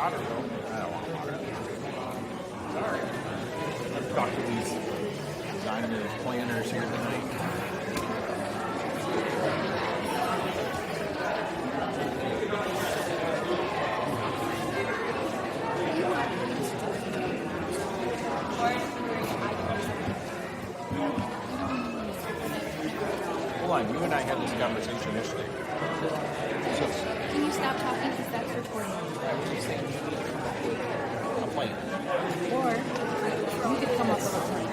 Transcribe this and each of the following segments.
water, though. I don't want water. Sorry. I've talked to these designers, planners here tonight. Hold on, you and I had this conversation yesterday. Can you stop talking because that's recording? I was just saying, a plane. Or you could come up with a plan.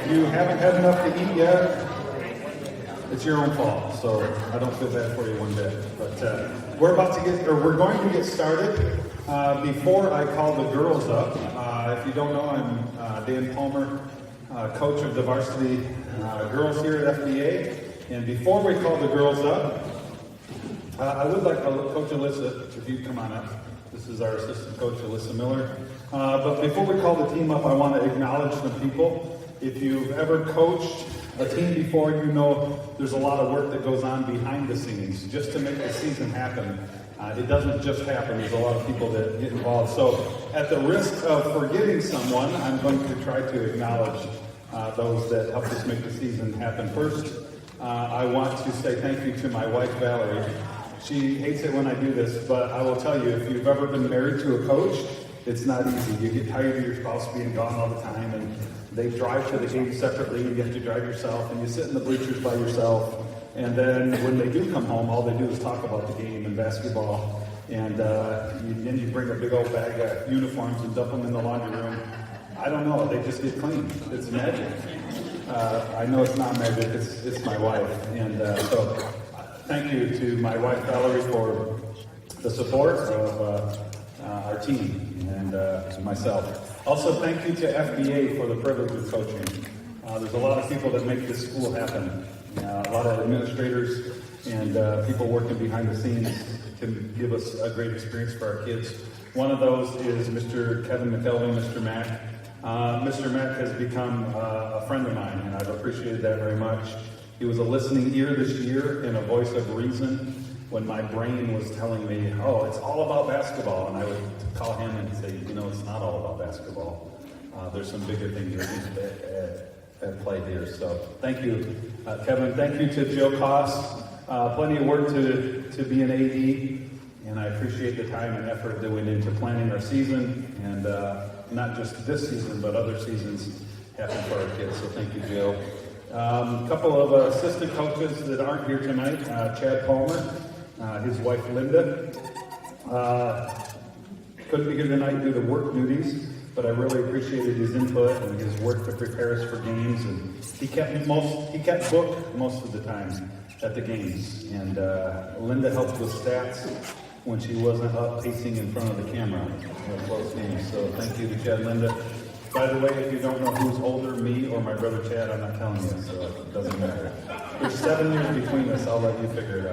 If you haven't had enough to eat yet, it's your own fault. So I don't feel bad for you one bit. But we're going to get started. Before I call the girls up, if you don't know, I'm Dan Palmer, coach of the varsity girls here at FBA. And before we call the girls up, I would like Coach Alyssa, if you'd come on up. This is our assistant coach, Alyssa Miller. But before we call the team up, I want to acknowledge some people. If you've ever coached a team before, you know there's a lot of work that goes on behind the scenes just to make the season happen. It doesn't just happen. There's a lot of people that get involved. So at the risk of forgetting someone, I'm going to try to acknowledge those that helped us make the season happen. First, I want to say thank you to my wife, Valerie. She hates it when I do this, but I will tell you, if you've ever been married to a coach, it's not easy. You get tired of your spouse being gone all the time, and they drive to the game separately, and you have to drive yourself, and you sit in the bleachers by yourself. And then when they do come home, all they do is talk about the game and basketball. And then you bring a big old bag of uniforms and dump them in the laundry room. I don't know, they just get clean. It's magic. I know it's not magic, it's my wife. And so thank you to my wife, Valerie, for the support of our team and myself. Also, thank you to FBA for the privilege of coaching. There's a lot of people that make this school happen. A lot of administrators and people working behind the scenes to give us a great experience for our kids. One of those is Mr. Kevin McKelvey, Mr. Mack. Mr. Mack has become a friend of mine, and I've appreciated that very much. He was a listening ear this year and a voice of reason when my brain was telling me, oh, it's all about basketball. And I would call him and say, you know, it's not all about basketball. There's some bigger things at play here. So thank you, Kevin. Thank you to Joe Koss. Plenty of work to be an AD, and I appreciate the time and effort that went into planning our season, and not just this season, but other seasons happen for our kids. So thank you, Joe. A couple of assistant coaches that aren't here tonight. Chad Palmer, his wife Linda. Couldn't be here tonight due to work duties, but I really appreciated his input and his work to prepare us for games. And he kept book most of the time at the games. And Linda helped with stats when she wasn't up pacing in front of the camera in close games. So thank you to Chad and Linda. By the way, if you don't know who's older, me or my brother Chad, I'm not telling you, so it doesn't matter. There's 7 years between us. I'll let you figure it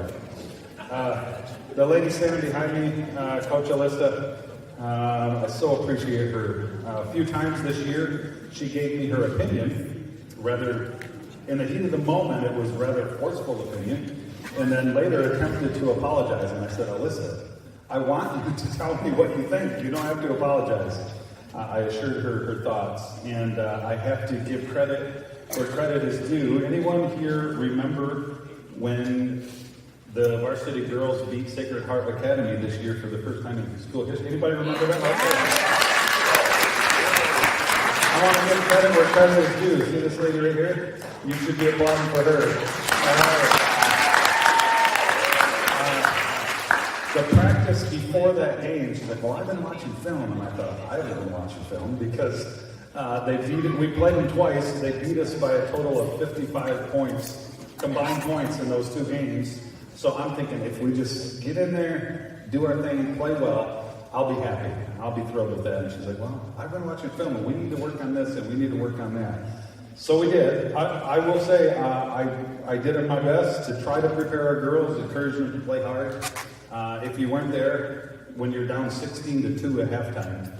out. The lady standing behind me, Coach Alyssa, I so appreciate her. A few times this year, she gave me her opinion, rather, in the heat of the moment, it was rather forceful opinion, and then later attempted to apologize, and I said, Alyssa, I want you to tell me what you think. You don't have to apologize. I assured her thoughts, and I have to give credit where credit is due. Anyone here remember when the varsity girls beat Sacred Heart Academy this year for the first time in school history? Anybody remember that? I want to give credit where credit is due. See this lady right here? You should be applauding for her. The practice before that game, she's like, well, I've been watching film. And I thought, I haven't been watching film because We played them twice. They beat us by a total of 55 points, combined points in those 2 games. So I'm thinking if we just get in there, do our thing, play well, I'll be happy. I'll be thrilled with that. And she's like, well, I've been watching film and we need to work on this and we need to work on that. So we did. I will say I did my best to try to prepare our girls, encourage them to play hard. If you weren't there when you're down 16-2 at halftime,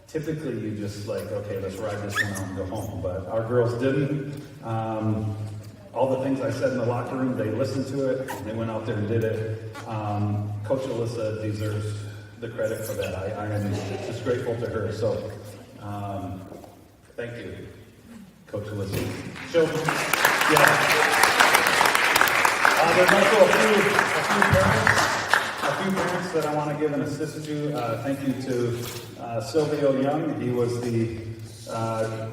typically you just like, okay, let's ride this one out and go home. But our girls didn't. All the things I said in the locker room, they listened to it. They went out there and did it. Coach Alyssa deserves the credit for that. I am just grateful to her. So thank you, Coach Alyssa. So, yeah. There's also a few parents that I want to give an assist to. Thank you to Silvio Young. He was the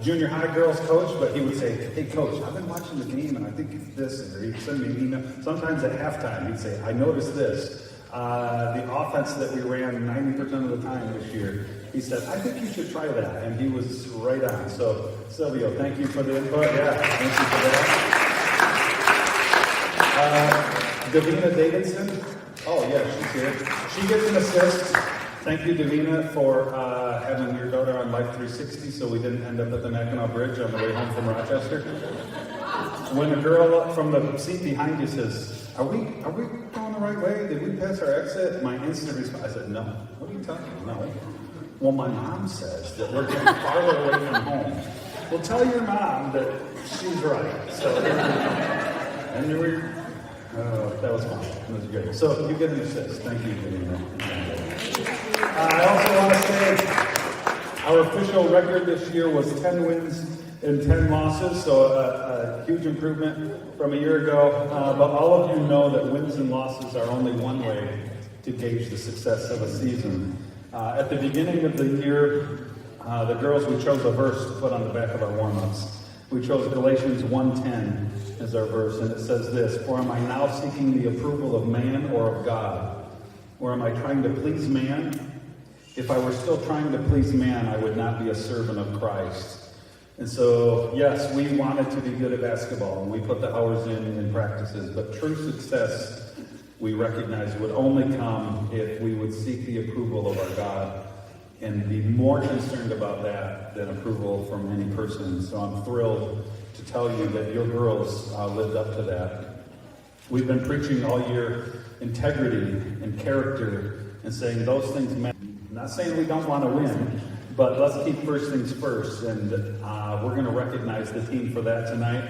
junior high girls coach, but he would say, hey coach, I've been watching the game and I think it's this, or he'd send me an email. Sometimes at halftime he'd say, I noticed this. The offense that we ran 90% of the time this year, he said, I think you should try that. And he was right on. So Silvio, thank you for the input. Yeah, thank you for that. Davina Davidson. Oh yeah, she's here. She gets an assist. Thank you, Davina, for having your daughter on Life 360 so we didn't end up at the Mackinac Bridge on the way home from Rochester. When a girl from the seat behind you says, are we going the right way? Did we pass our exit? My instant response, I said, no. What are you talking about? No. Well, my mom says that we're getting farther away from home. Well, tell your mom that she's right. So, and we were, that was fun. It was great. So you get an assist. Thank you, Davina. I also want to say our official record this year was 10 wins and 10 losses, so a huge improvement from a year ago. But all of you know that wins and losses are only one way to gauge the success of a season. At the beginning of the year, the girls, we chose a verse to put on the back of our warm-ups. We chose Galatians 1:10 as our verse, and it says this, for am I now seeking the approval of man or of God? Or am I trying to please man? If I were still trying to please man, I would not be a servant of Christ. And so, yes, we wanted to be good at basketball, and we put the hours in practices, but true success, we recognize, would only come if we would seek the approval of our God and be more concerned about that than approval from any person. So I'm thrilled to tell you that your girls lived up to that. We've been preaching all year integrity and character and saying those things matter. I'm not saying we don't want to win, but let's keep first things first. And we're going to recognize the team for that tonight.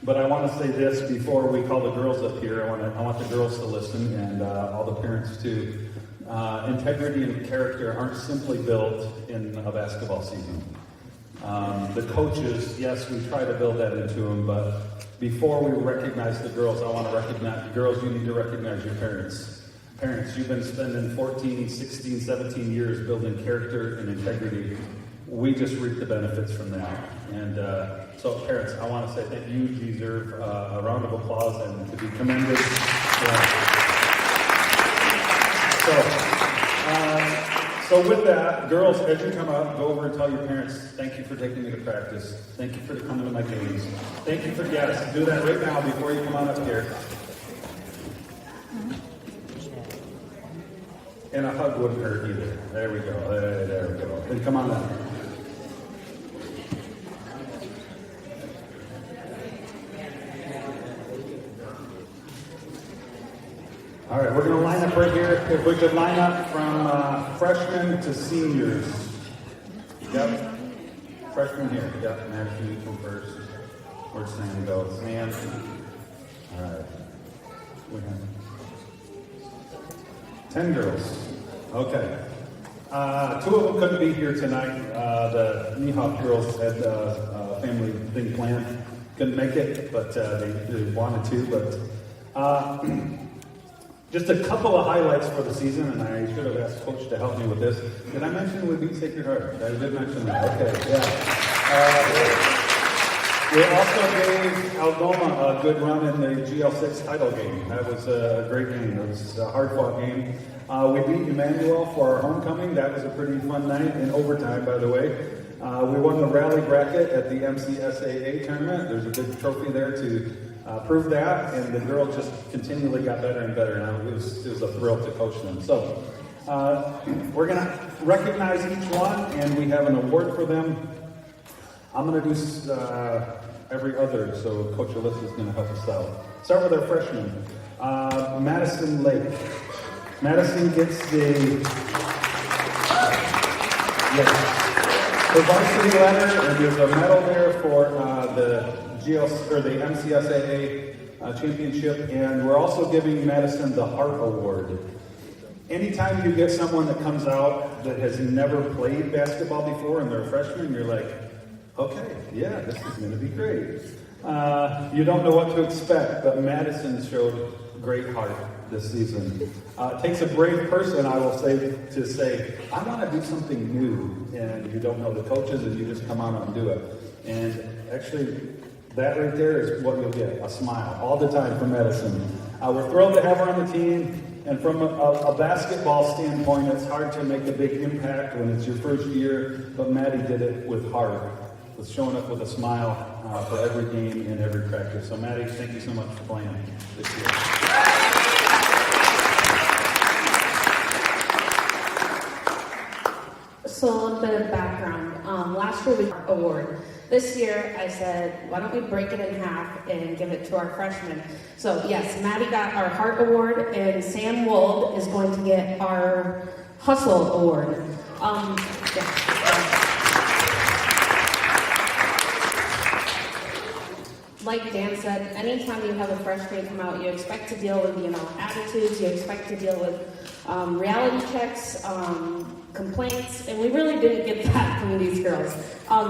But I want to say this before we call the girls up here. I want the girls to listen and all the parents too. Integrity and character aren't simply built in a basketball season. The coaches, yes, we try to build that into them, but before we recognize the girls, I want to recognize, girls, you need to recognize your parents. Parents, you've been spending 14, 16, 17 years building character and integrity. We just reap the benefits from that. And so parents, I want to say that you deserve a round of applause and to be commended. Yeah. So with that, girls, as you come up, go over and tell your parents, thank you for taking me to practice. Thank you for coming to my games. Thank you for yes. Do that right now before you come on up here. And a hug wouldn't hurt either. There we go. There we go. Then come on up. All right, we're going to line up right here. If we could line up from freshmen to seniors. Yep. Freshmen here. Yep. Max, you come first. Where'd Sam go? Sam. All right. We have 10 girls. Okay. 2 of them couldn't be here tonight. The Nihoff girls had a family thing planned. Couldn't make it, but they wanted to. But just a couple of highlights for the season, and I should have asked Coach to help me with this. Did I mention we beat Sacred Heart? I did mention that. Okay, yeah. We also gave Algoma a good run in the GL6 title game. That was a great game. It was a hard-fought game. We beat Emmanuel for our homecoming. That was a pretty fun night in overtime, by the way. We won the rally bracket at the MCSAA tournament. There's a big trophy there to prove that, and the girls just continually got better and better, and it was a thrill to coach them. So we're going to recognize each one, and we have an award for them. I'm going to do every other, so Coach Alyssa is going to help us out. Start with our freshman, Madison Lake. Madison gets the varsity letter, and there's a medal there for the MCSAA championship, and we're also giving Madison the Heart Award. Anytime you get someone that comes out that has never played basketball before and they're a freshman, you're like, okay, yeah, this is going to be great. You don't know what to expect, but Madison showed great heart this season. It takes a brave person, I will say, to say, I want to do something new, and you don't know the coaches, and you just come out and do it. And actually, that right there is what you'll get, a smile, all the time from Madison. We're thrilled to have her on the team, and from a basketball standpoint, it's hard to make a big impact when it's your first year, but Maddie did it with heart, with showing up with a smile for every game and every practice. So Maddie, thank you so much for playing this year. So a little bit of background. Last year we got an award. This year I said, why don't we break it in half and give it to our freshmen? So yes, Maddie got our Heart Award, and Sam Wold is going to get our Hustle Award. Like Dan said, anytime you have a freshman come out, you expect to deal with, attitudes, you expect to deal with reality checks, complaints, and we really didn't get that from these girls.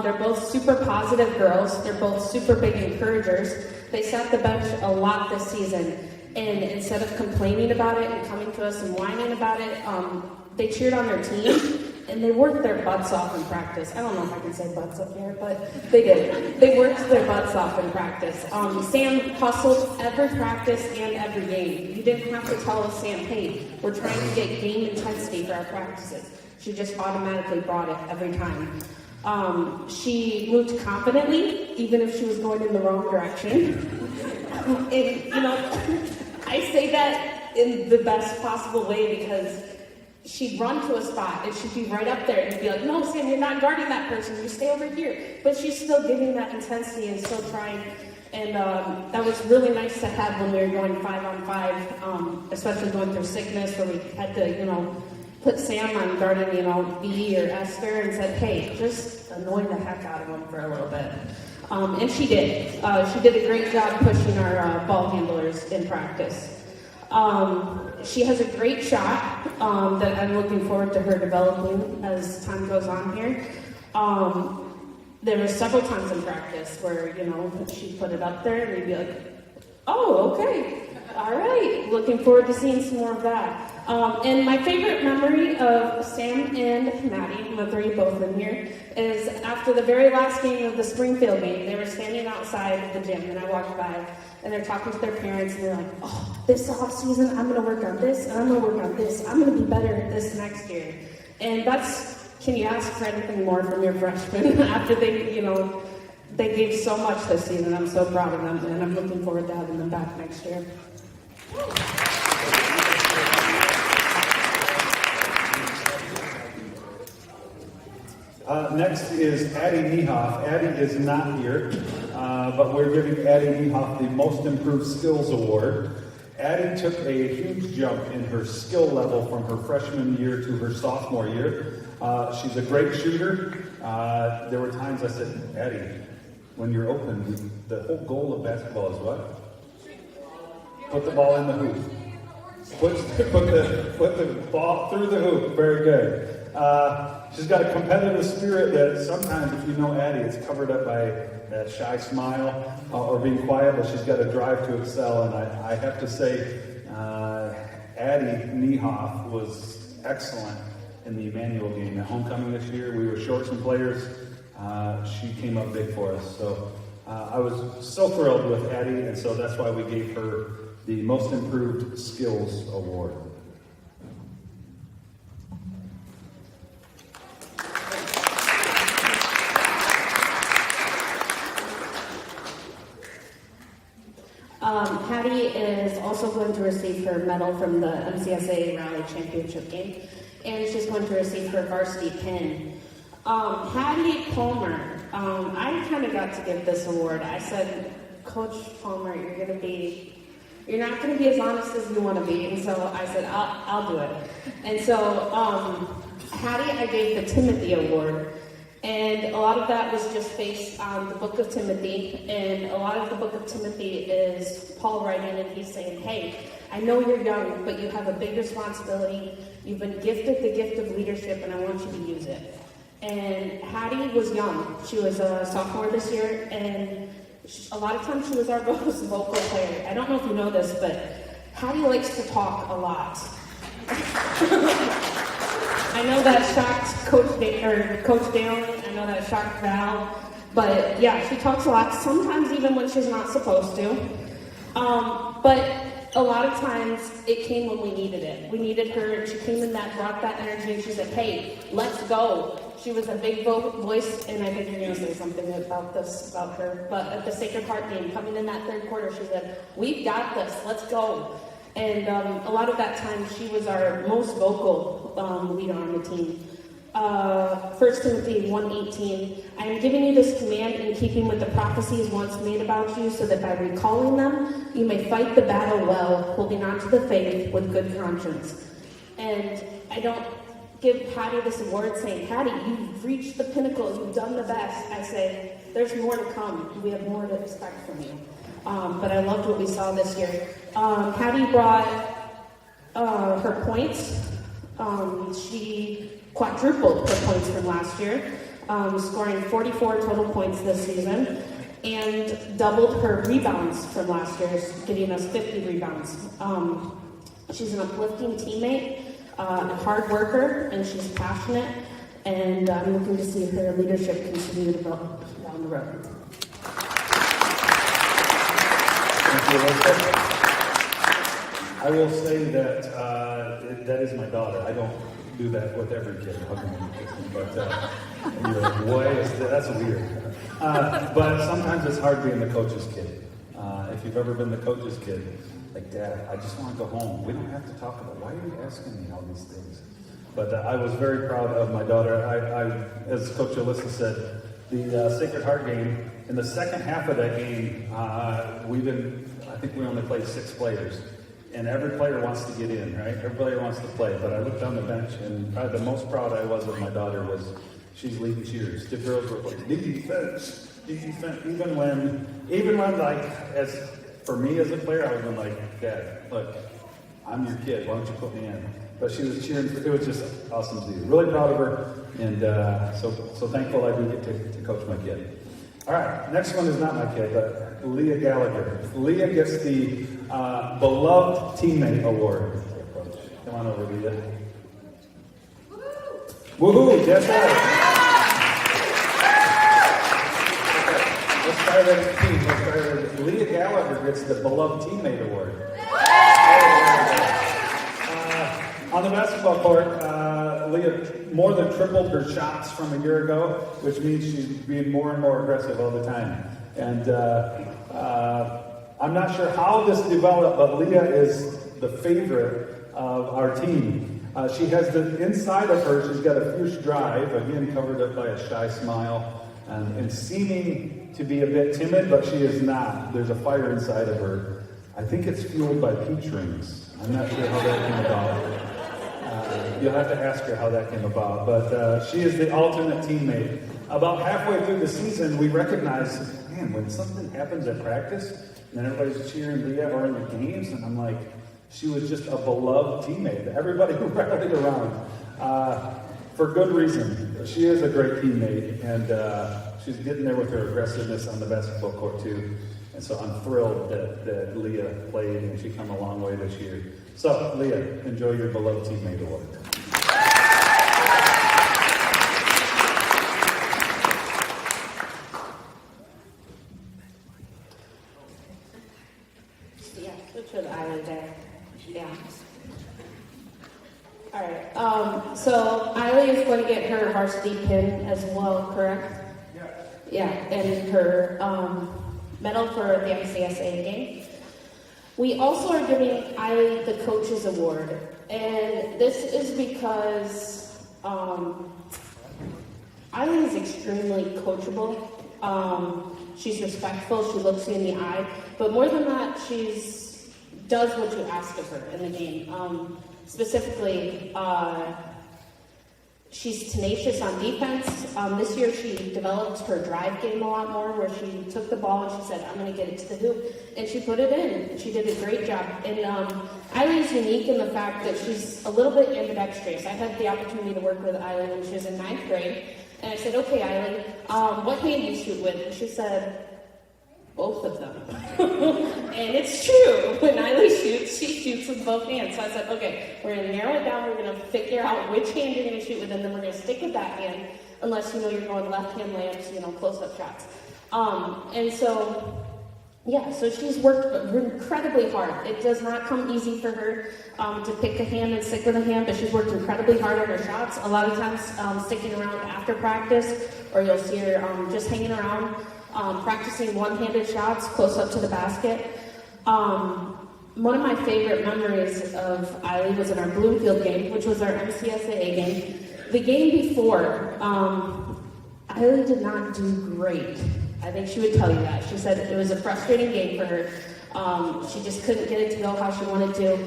They're both super positive girls. They're both super big encouragers. They sat the bench a lot this season, and instead of complaining about it and coming to us and whining about it, they cheered on their team, and they worked their butts off in practice. I don't know if I can say butts up here, but they did. They worked their butts off in practice. Sam hustled every practice and every game. You didn't have to tell us, Sam, hey, we're trying to get game intensity for our practices. She just automatically brought it every time. She moved confidently, even if she was going in the wrong direction. And, I say that in the best possible way because she'd run to a spot and she'd be right up there and be like, no, Sam, you're not guarding that person. You stay over here. But she's still giving that intensity and still trying. And that was really nice to have when we were going 5-on-5, especially going through sickness where we had to, put Sam on guarding, B or Esther and said, hey, just annoy the heck out of them for a little bit. And she did. She did a great job pushing our ball handlers in practice. She has a great shot that I'm looking forward to her developing as time goes on here. There were several times in practice where, she'd put it up there and we'd be like, oh, okay. All right, looking forward to seeing some more of that. And my favorite memory of Sam and Maddie, I'm going to throw you both in here, is after the very last game of the Springfield game, they were standing outside the gym, and I walked by, and they're talking to their parents, and they're like, oh, this off season, I'm going to work on this, and I'm going to work on this. I'm going to be better at this next year. And can you ask for anything more from your freshmen after they gave so much this season. I'm so proud of them, and I'm looking forward to having them back next year. Next is Addie Niehoff. Addie is not here, but we're giving Addie Niehoff the Most Improved Skills Award. Addie took a huge jump in her skill level from her freshman year to her sophomore year. She's a great shooter. There were times I said, Addie, when you're open, the whole goal of basketball is what? Put the ball in the hoop. Put the ball through the hoop. Very good. She's got a competitive spirit that sometimes, if you know Addie, it's covered up by that shy smile or being quiet, but she's got a drive to excel. And I have to say, Addie Niehoff was excellent in the Emmanuel game at homecoming this year. We were short some players. She came up big for us. So I was so thrilled with Addie, and so that's why we gave her the Most Improved Skills Award. Hattie is also going to receive her medal from the MCSA Rally Championship game, and she's going to receive her varsity pin. Hattie Palmer, I kind of got to give this award. I said, Coach Palmer, you're not going to be as honest as you want to be. And so I said, I'll do it. And so Hattie, I gave the Timothy Award. And a lot of that was just based on the Book of Timothy. And a lot of the Book of Timothy is Paul writing, and he's saying, hey, I know you're young, but you have a big responsibility. You've been gifted the gift of leadership, and I want you to use it. And Hattie was young. She was a sophomore this year, and a lot of times she was our most vocal player. I don't know if you know this, but Hattie likes to talk a lot. I know that shocked Coach Dalen. I know that shocked Val. But yeah, she talks a lot, sometimes even when she's not supposed to. But a lot of times it came when we needed it. We needed her. She came in brought that energy, and she said, hey, let's go. She was a big voice, and I think you're going to say something about her. But at the Sacred Heart game, coming in that third quarter, she said, we've got this, let's go. And a lot of that time, she was our most vocal leader on the team. 1 Timothy 1:18, I am giving you this command in keeping with the prophecies once made about you, so that by recalling them, you may fight the battle well, holding on to the faith with good conscience. And I don't give Hattie this award saying, Hattie, you've reached the pinnacle, you've done the best. I say, there's more to come. We have more to expect from you. But I loved what we saw this year. Hattie brought her points. She quadrupled her points from last year, scoring 44 total points this season, and doubled her rebounds from last year, getting us 50 rebounds. She's an uplifting teammate, a hard worker, and she's passionate, and I'm looking to see her leadership continue to develop down the road. Thank you, Elizabeth. I will say that that is my daughter. I don't do that with every kid, hugging and kissing, but you're like, boy, that's weird. But sometimes it's hard being the coach's kid. If you've ever been the coach's kid, like, Dad, I just want to go home. We don't have to talk about, why are you asking me all these things? But I was very proud of my daughter. I as Coach Alyssa said, the Sacred Heart game, in the second half of that game, I think we only played 6 players. And every player wants to get in, right? Every player wants to play. But I looked on the bench, and the most proud I was of my daughter was she's leading cheers. The girls were like, defense. Even when like, for me as a player, I was like, Dad, look, I'm your kid. Why don't you put me in? But she was cheering. It was just awesome to see. Really proud of her, and so thankful I do get to coach my kid. All right, next one is not my kid, but Leah Gallagher. Leah gets the Beloved Teammate Award. Come on over, Leah. Woohoo! That's right. Let's try that again. Leah Gallagher gets the Beloved Teammate Award. On the basketball court, Leah more than tripled her shots from a year ago, which means she's being more and more aggressive all the time. And I'm not sure how this developed, but Leah is the favorite of our team. She has the inside of her, she's got a fierce drive, again covered up by a shy smile, and seeming to be a bit timid, but she is not. There's a fire inside of her. I think it's fueled by peach rings. I'm not sure how that came about. You'll have to ask her how that came about. But she is the alternate teammate. About halfway through the season, we recognized, man, when something happens at practice, and then everybody's cheering Leah or in the games, and I'm like, she was just a beloved teammate. Everybody who rallied around. For good reason. She is a great teammate, and she's getting there with her aggressiveness on the basketball court, too. And so I'm thrilled that Leah played, and she come a long way this year. So, Leah, enjoy your Beloved Teammate Award. Yeah, switch with Isla there. Yeah. All right. So Isla is going to get her varsity pin as well, correct? Yeah. Yeah, and her medal for the MCSA game. We also are giving Eiley the Coaches Award, and this is because Eiley is extremely coachable. She's respectful, she looks you in the eye, but more than that, does what you ask of her in the game. Specifically, she's tenacious on defense. This year she developed her drive game a lot more, where she took the ball and she said, I'm going to get it to the hoop, and she put it in. She did a great job. And Eiley is unique in the fact that she's a little bit ambidextrous. I had the opportunity to work with Eiley when she was in 9th grade, and I said, okay, Eiley, what hand do you shoot with? And she said, both of them. And it's true. When Eiley shoots, she shoots with both hands. So I said, okay, we're going to narrow it down. We're going to figure out which hand you're going to shoot with, and then we're going to stick with that hand, unless you're going left-hand layups, close-up shots. And so, yeah, so she's worked incredibly hard. It does not come easy for her to pick a hand and stick with a hand, but she's worked incredibly hard on her shots. A lot of times sticking around after practice, or you'll see her just hanging around, practicing one-handed shots close up to the basket. One of my favorite memories of Eiley was in our Bloomfield game, which was our MCSAA game. The game before, Eiley did not do great. I think she would tell you that. She said it was a frustrating game for her. She just couldn't get it to go how she wanted to.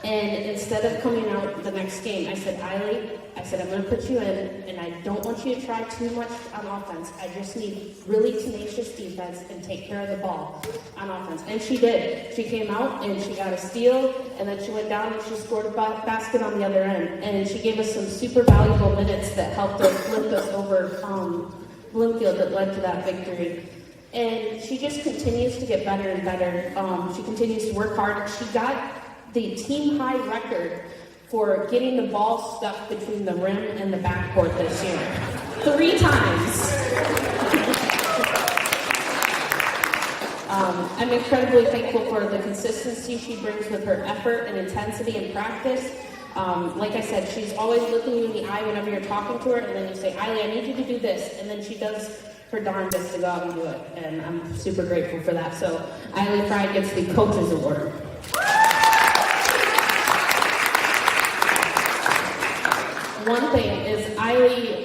And instead of coming out the next game, I said, Eiley, I'm going to put you in, and I don't want you to try too much on offense. I just need really tenacious defense and take care of the ball on offense. And she did. She came out, and she got a steal, and then she went down, and she scored a basket on the other end. And she gave us some super valuable minutes that helped us lift us over Bloomfield that led to that victory. And she just continues to get better and better. She continues to work hard. She got the team high record for getting the ball stuck between the rim and the backboard this year. 3 times. I'm incredibly thankful for the consistency she brings with her effort and intensity in practice. Like I said, she's always looking you in the eye whenever you're talking to her, and then you say, Eiley, I need you to do this, and then she does her darn best to go out and do it, and I'm super grateful for that. So Eiley Fry gets the Coaches Award. One thing is Eiley,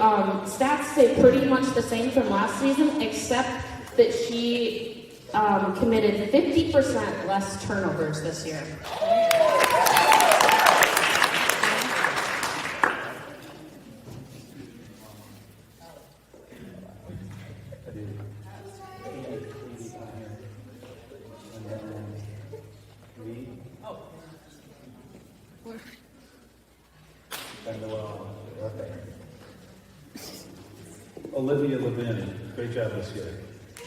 stats stay pretty much the same from last season, except that she committed 50% less turnovers this year. Olivia Levin, great job this year.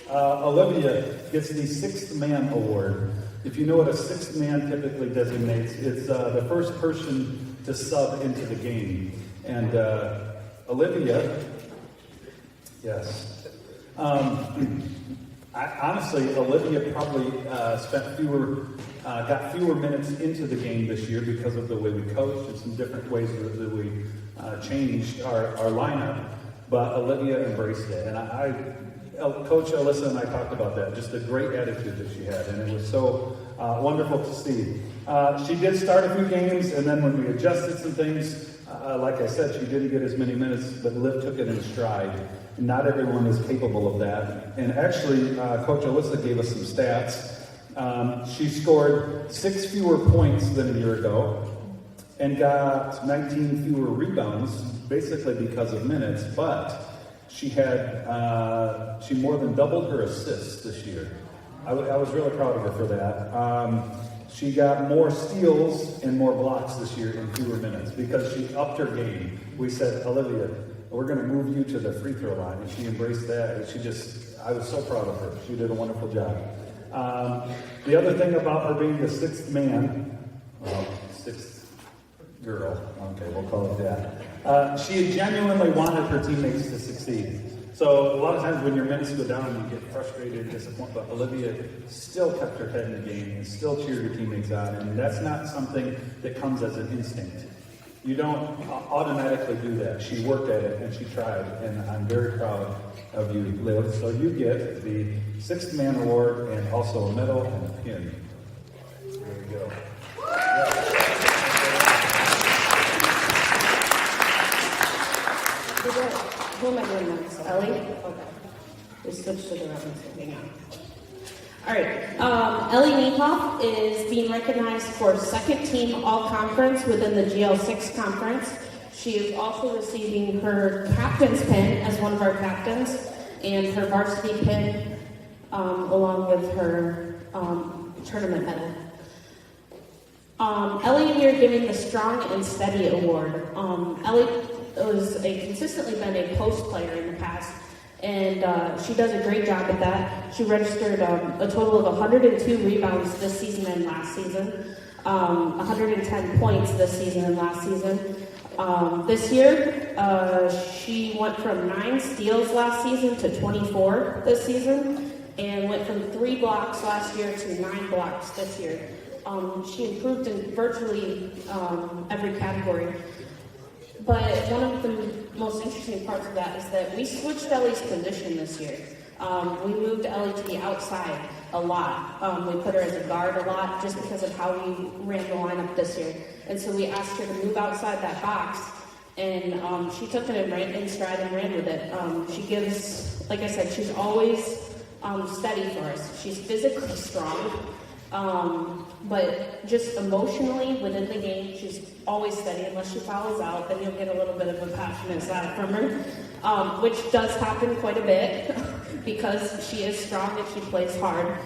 Olivia gets the 6th man award. If you know what a 6th man typically designates, it's the first person to sub into the game. And Olivia, yes. Honestly, Olivia probably got fewer minutes into the game this year because of the way we coached and some different ways that we changed our lineup. But Olivia embraced it, and Coach Alyssa and I talked about that, just the great attitude that she had, and it was so wonderful to see. She did start a few games, and then when we adjusted some things, like I said, she didn't get as many minutes, but Liv took it in stride. Not everyone is capable of that, and actually, Coach Alyssa gave us some stats. She scored 6 fewer points than a year ago, and got 19 fewer rebounds, basically because of minutes, but she more than doubled her assists this year. I was really proud of her for that. She got more steals and more blocks this year in fewer minutes because she upped her game. We said, Olivia, we're going to move you to the free throw line, and she embraced that. And I was so proud of her. She did a wonderful job. The other thing about her being the 6th man, 6th girl, okay, we'll call it that. She genuinely wanted her teammates to succeed. So a lot of times when your minutes go down, you get frustrated and disappointed, but Olivia still kept her head in the game and still cheered her teammates on, and that's not something that comes as an instinct. You don't automatically do that. She worked at it and she tried, and I'm very proud of you, Liv. So you get the 6th man award and also a medal and a pin. There we go. Who am I doing next? Ellie? Okay. We switched to the reference. Hang on. All right. Ellie Niehoff is being recognized for second team all-conference within the GL6 conference. She is also receiving her captain's pin as one of our captains and her varsity pin along with her tournament medal. Ellie, we are giving the Strong and Steady Award. Ellie has consistently been a post player in the past, and she does a great job at that. She registered a total of 102 rebounds this season and last season, 110 points this season and last season. This year, she went from 9 steals last season to 24 this season, and went from 3 blocks last year to 9 blocks this year. She improved in virtually every category. But one of the most interesting parts of that is that we switched Ellie's position this year. We moved Ellie to the outside a lot. We put her as a guard a lot just because of how we ran the lineup this year. And so we asked her to move outside that box, and she took it in stride and ran with it. She gives, like I said, she's always steady for us. She's physically strong. But just emotionally within the game, she's always steady. Unless she fouls out, then you'll get a little bit of a passionate side from her, which does happen quite a bit because she is strong and she plays hard.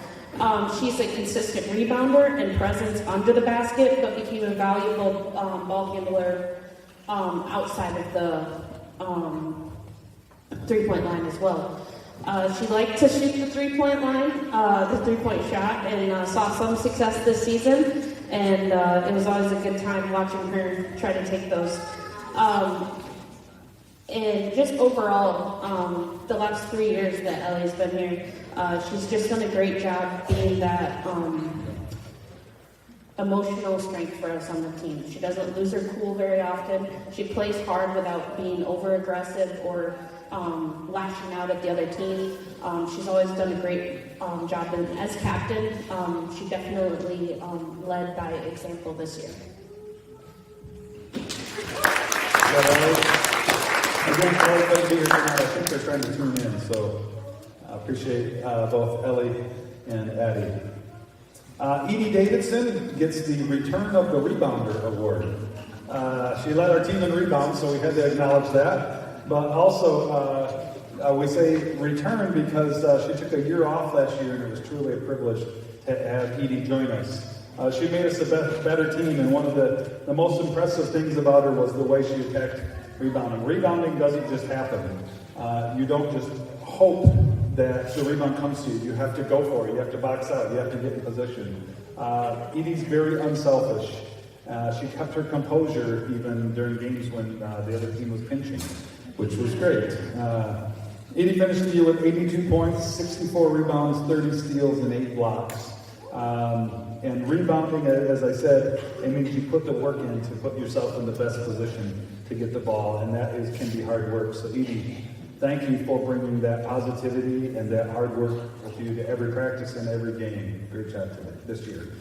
She's a consistent rebounder and presence under the basket, but became a valuable ball handler outside of the three-point line as well. She liked to shoot the three-point line, the three-point shot, and saw some success this season, and it was always a good time watching her try to take those. And just overall, the last 3 years that Ellie's been here, she's just done a great job being that emotional strength for us on the team. She doesn't lose her cool very often. She plays hard without being over-aggressive or lashing out at the other team. She's always done a great job, and as captain, she definitely led by example this year. Again, Ellie couldn't be here tonight. I think they're trying to tune in, so I appreciate both Ellie and Addie. Edie Davidson gets the Return of the Rebounder Award. She led our team in rebounds, so we had to acknowledge that. But also, we say return because she took a year off last year, and it was truly a privilege to have Edie join us. She made us a better team, and one of the most impressive things about her was the way she attacked rebounding. Rebounding doesn't just happen. You don't just hope that the rebound comes to you. You have to go for it. You have to box out. You have to get in position. Edie's very unselfish. She kept her composure even during games when the other team was pinching, which was great. Edie finished the year with 82 points, 64 rebounds, 30 steals, and 8 blocks. And rebounding, as I said, it means you put the work in to put yourself in the best position to get the ball, and that can be hard work. So Edie, thank you for bringing that positivity and that hard work with you to every practice and every game. Great job today, this year.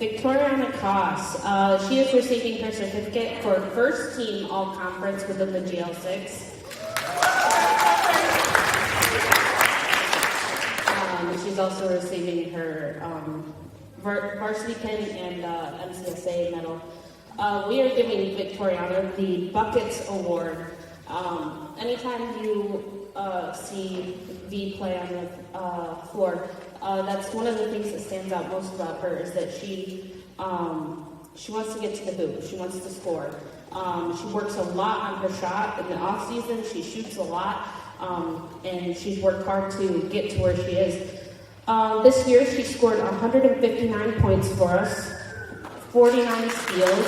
Victoriana Koss. She is receiving her certificate for first team all-conference within the GL6. She's also receiving her varsity pin and MCSA medal. We are giving Victoriana the Buckets Award. Anytime you see V play on the floor, that's one of the things that stands out most about her is that she wants to get to the hoop. She wants to score. She works a lot on her shot in the off season. She shoots a lot, and she's worked hard to get to where she is. This year, she scored 159 points for us, 49 steals,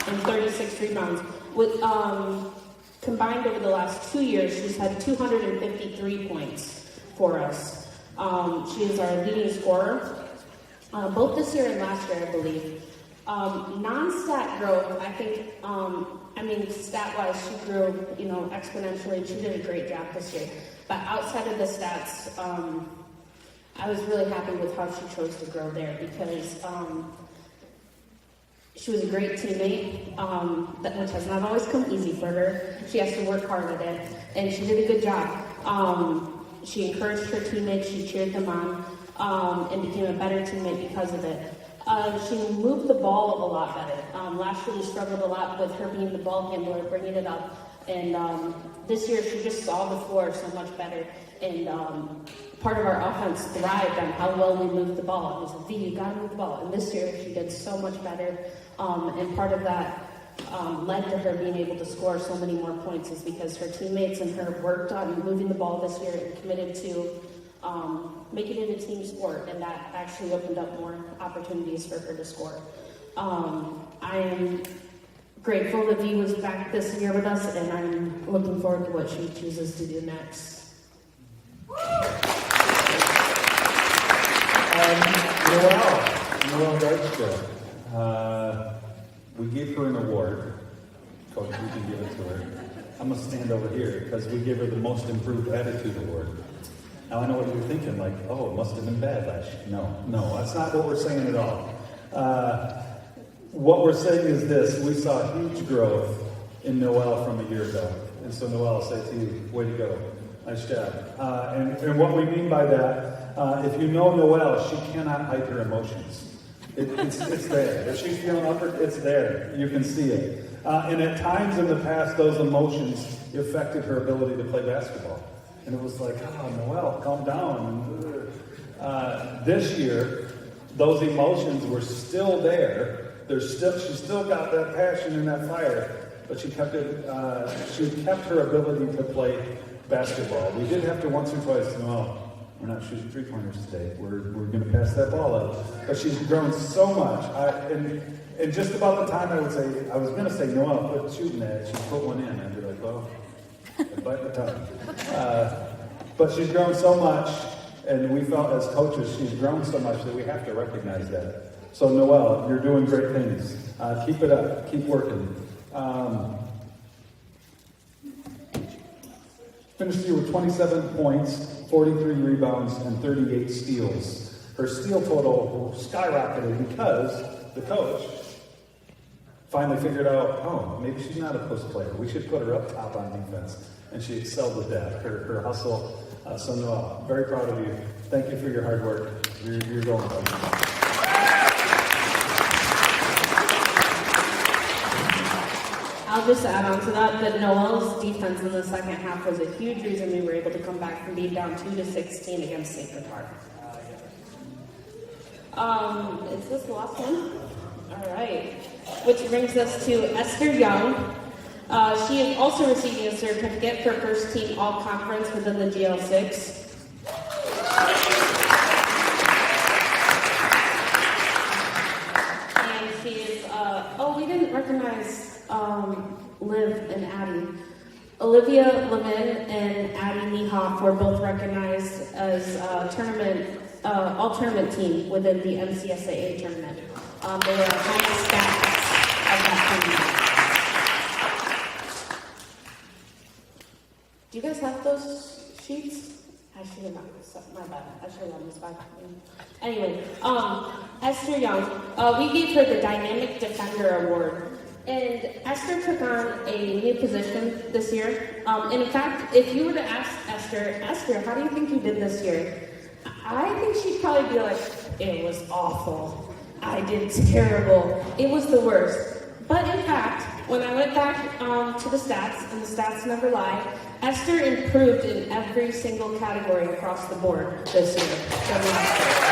and 36 rebounds. With combined over the last 2 years, she's had 253 points for us. She is our leading scorer, both this year and last year, I believe. Non-stat growth, I think, stat-wise, she grew, exponentially, and she did a great job this year. But outside of the stats, I was really happy with how she chose to grow there because she was a great teammate, which has not always come easy for her. She has to work hard at it, and she did a good job. She encouraged her teammates, she cheered them on, and became a better teammate because of it. She moved the ball a lot better. Last year we struggled a lot with her being the ball handler, bringing it up, and this year she just saw the floor so much better, and part of our offense thrived on how well we moved the ball. It was like, V, you gotta move the ball, and this year she did so much better, and part of that led to her being able to score so many more points is because her teammates and her worked on moving the ball this year and committed to making it a team sport, and that actually opened up more opportunities for her to score. I am grateful that V was back this year with us, and I'm looking forward to what she chooses to do next. Noelle Darkstrap. We gave her an award. Coach, you can give it to her. I'm going to stand over here because we gave her the Most Improved Attitude Award. Now, I know what you're thinking, like, oh, it must have been bad last year. No, that's not what we're saying at all. What we're saying is this: we saw huge growth in Noelle from a year ago. And so, Noelle, I'll say to you, way to go. Nice job. And what we mean by that, if you know Noelle, she cannot hide her emotions. It's there. If she's feeling up, it's there. You can see it. And at times in the past, those emotions affected her ability to play basketball. And it was like, oh, Noelle, calm down. This year, those emotions were still there. She still got that passion and that fire, but she kept it. She kept her ability to play basketball. We did have to once or twice, we're not shooting three-pointers today. We're going to pass that ball out. But she's grown so much. And just about the time I was going to say, Noelle, quit shooting that. She'd put one in. I'd be like, well, I'd bite the tongue. But she's grown so much, and we felt as coaches, she's grown so much that we have to recognize that. So, Noelle, you're doing great things. Keep it up. Keep working. Finished the year with 27 points, 43 rebounds, and 38 steals. Her steal total skyrocketed because the coach finally figured out, maybe she's not a post player. We should put her up top on defense. And she excelled with that, her hustle. So, Noelle, very proud of you. Thank you for your hard work. You're going well. I'll just add on to that Noelle's defense in the second half was a huge reason we were able to come back from being down 2-16 against Sacred Heart. Is this the last one? All right. Which brings us to Esther Young. She is also receiving a certificate for first team all-conference within the GL6. And she is, we didn't recognize Liv and Addie. Olivia Levin and Addie Niehoff were both recognized as all-tournament team within the MCSAA tournament. They were highest stats of that tournament. Do you guys have those sheets? I should have not. My bad. I should have done this back. Anyway, Esther Young. We gave her the Dynamic Defender Award. And Esther took on a new position this year. And in fact, if you were to ask Esther, how do you think you did this year? I think she'd probably be like, it was awful. I did terrible. It was the worst. But in fact, when I went back to the stats, and the stats never lie, Esther improved in every single category across the board this year from last year.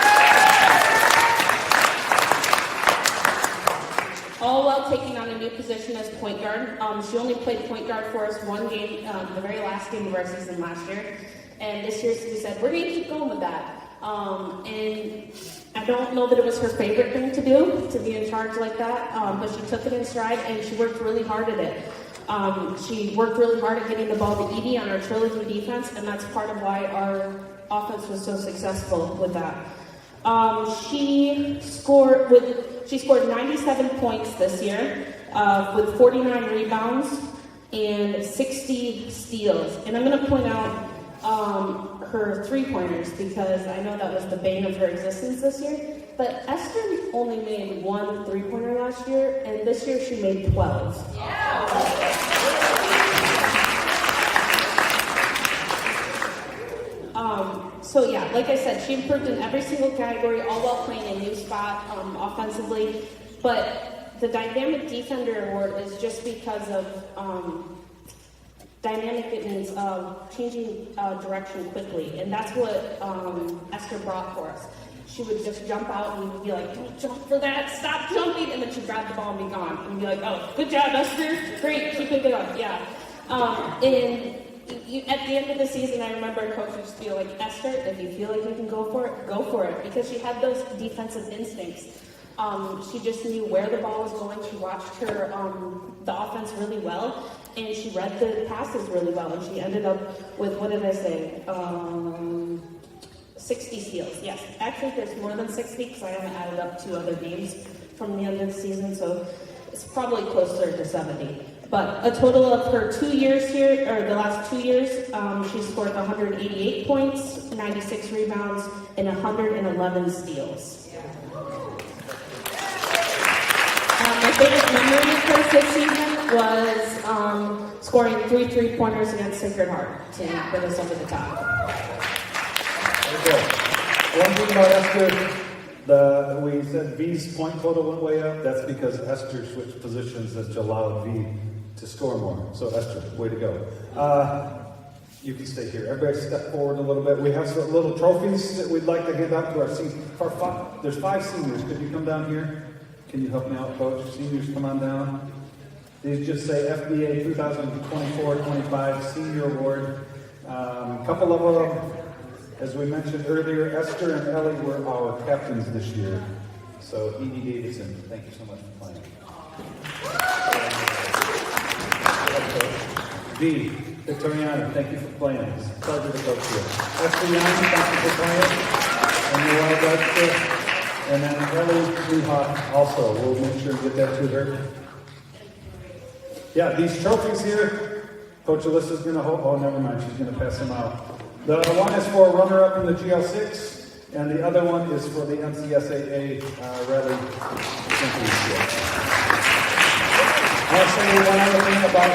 All while taking on a new position as point guard. She only played point guard for us one game, the very last game of our season last year. And this year we said, we're going to keep going with that. And I don't know that it was her favorite thing to do, to be in charge like that, but she took it in stride and she worked really hard at it. She worked really hard at getting the ball to Edie on our trilogy defense, and that's part of why our offense was so successful with that. She scored 97 points this year with 49 rebounds and 60 steals. And I'm going to point out her three-pointers because I know that was the bane of her existence this year. But Esther only made one three-pointer last year, and this year she made 12. So yeah, like I said, she improved in every single category, all while playing a new spot offensively. But the Dynamic Defender Award is just because of dynamic. It means changing direction quickly, and that's what Esther brought for us. She would just jump out and we'd be like, "Don't jump for that! Stop jumping!" And then she'd grab the ball and be gone. And we'd be like, "Oh, good job, Esther! Great, keep it up." Yeah. At the end of the season, I remember Coach would just be like, "Esther, if you feel like you can go for it," because she had those defensive instincts. She just knew where the ball was going. She watched her the offense really well, and she read the passes really well. And she ended up with, what did I say? 60 steals. Yes, actually, there's more than 60 because I haven't added up 2 other games from the end of the season, so it's probably closer to 70. But a total of her 2 years here, or the last 2 years, she scored 188 points, 96 rebounds, and 111 steals. My favorite memory of hers this season was scoring 3 three-pointers against Sacred Heart to bring us over the top. Okay. One thing about Esther, we said V's point total went way up. That's because Esther switched positions as allowed V to score more. So Esther, way to go. You can stay here. Everybody step forward a little bit. We have some little trophies that we'd like to hand out to our seniors. There's 5 seniors. Could you come down here? Can you help me out, Coach? Seniors, come on down. These just say FBA 2024-25 Senior Award. A couple of them, as we mentioned earlier, Esther and Ellie were our captains this year. So Edie Davidson, thank you so much for playing. V, Victoriana, thank you for playing. It's a pleasure to coach you. Esther Young, thank you for playing. And you're all Esther. And then Ellie Ruha also. We'll make sure to get that to her. Yeah, these trophies here, Coach Alyssa's going to hold. Oh, never mind. She's going to pass them out. The one is for runner-up in the GL6, and the other one is for the NCSAA Rally Championship. I'll say one other thing about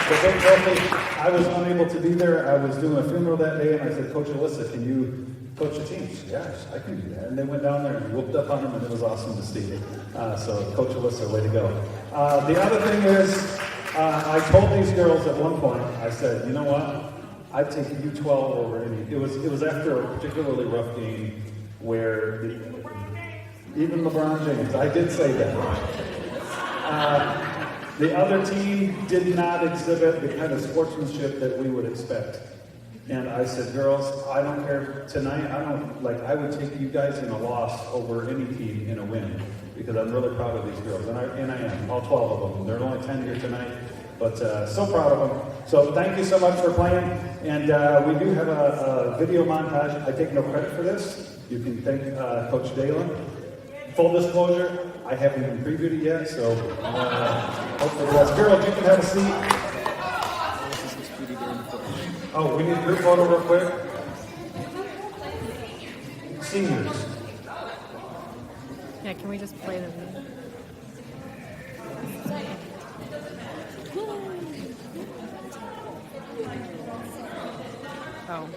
the big trophy. I was unable to be there. I was doing a funeral that day, and I said, Coach Alyssa, can you coach the team? She said, yes, I can do that. And they went down there and whooped up on them, and it was awesome to see. So Coach Alyssa, way to go. The other thing is, I told these girls at one point, I said, you know what? I'd take U12 over any. It was after a particularly rough game where even LeBron James, I did say that. The other team did not exhibit the kind of sportsmanship that we would expect. And I said, girls, I don't care tonight. I would take you guys in a loss over any team in a win because I'm really proud of these girls, and I am, all 12 of them. There are only 10 here tonight. But so proud of them. So thank you so much for playing. And we do have a video montage. I take no credit for this. You can thank Coach Dalen. Full disclosure, I haven't even previewed it yet, so hopefully that's girls, you can have a seat. Oh, we need a group photo real quick. Seniors. Yeah, can we just play the video? Oh.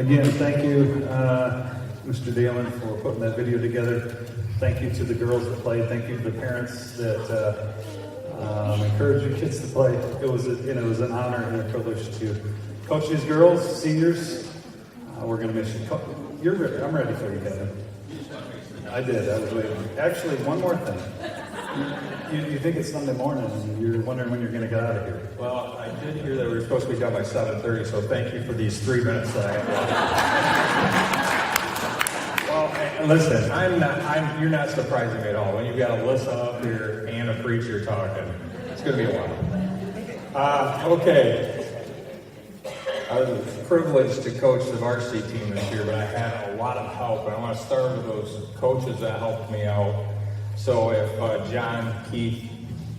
again, thank you, Mr. Dalen, for putting that video together. Thank you to the girls that played. Thank you to the parents that encourage your kids to play. It was an honor and a privilege to coach these girls, seniors. We're going to miss you. You're ready. I'm ready for you, Kevin. I did. I was waiting. Actually, one more thing. You think it's Sunday morning, and you're wondering when you're going to get out of here. Well, I did hear that we were supposed to be done by 7:30, so thank you for these 3 minutes that I have. Well, listen, you're not surprising me at all. When you've got Alyssa up here and a preacher talking, it's going to be a while. Okay. I was privileged to coach the varsity team this year, but I had a lot of help, and I want to start with those coaches that helped me out. So if John, Keith,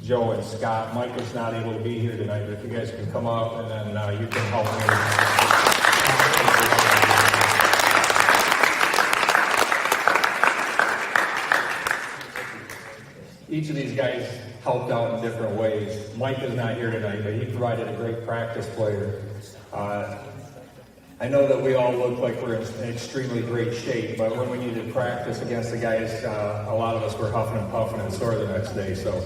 Joe, and Scott, Mike is not able to be here tonight, but if you guys can come up and then you can help me. Each of these guys helped out in different ways. Mike is not here tonight, but he provided a great practice player. I know that we all look like we're in extremely great shape, but when we needed to practice against the guys, a lot of us were huffing and puffing and sore the next day. So,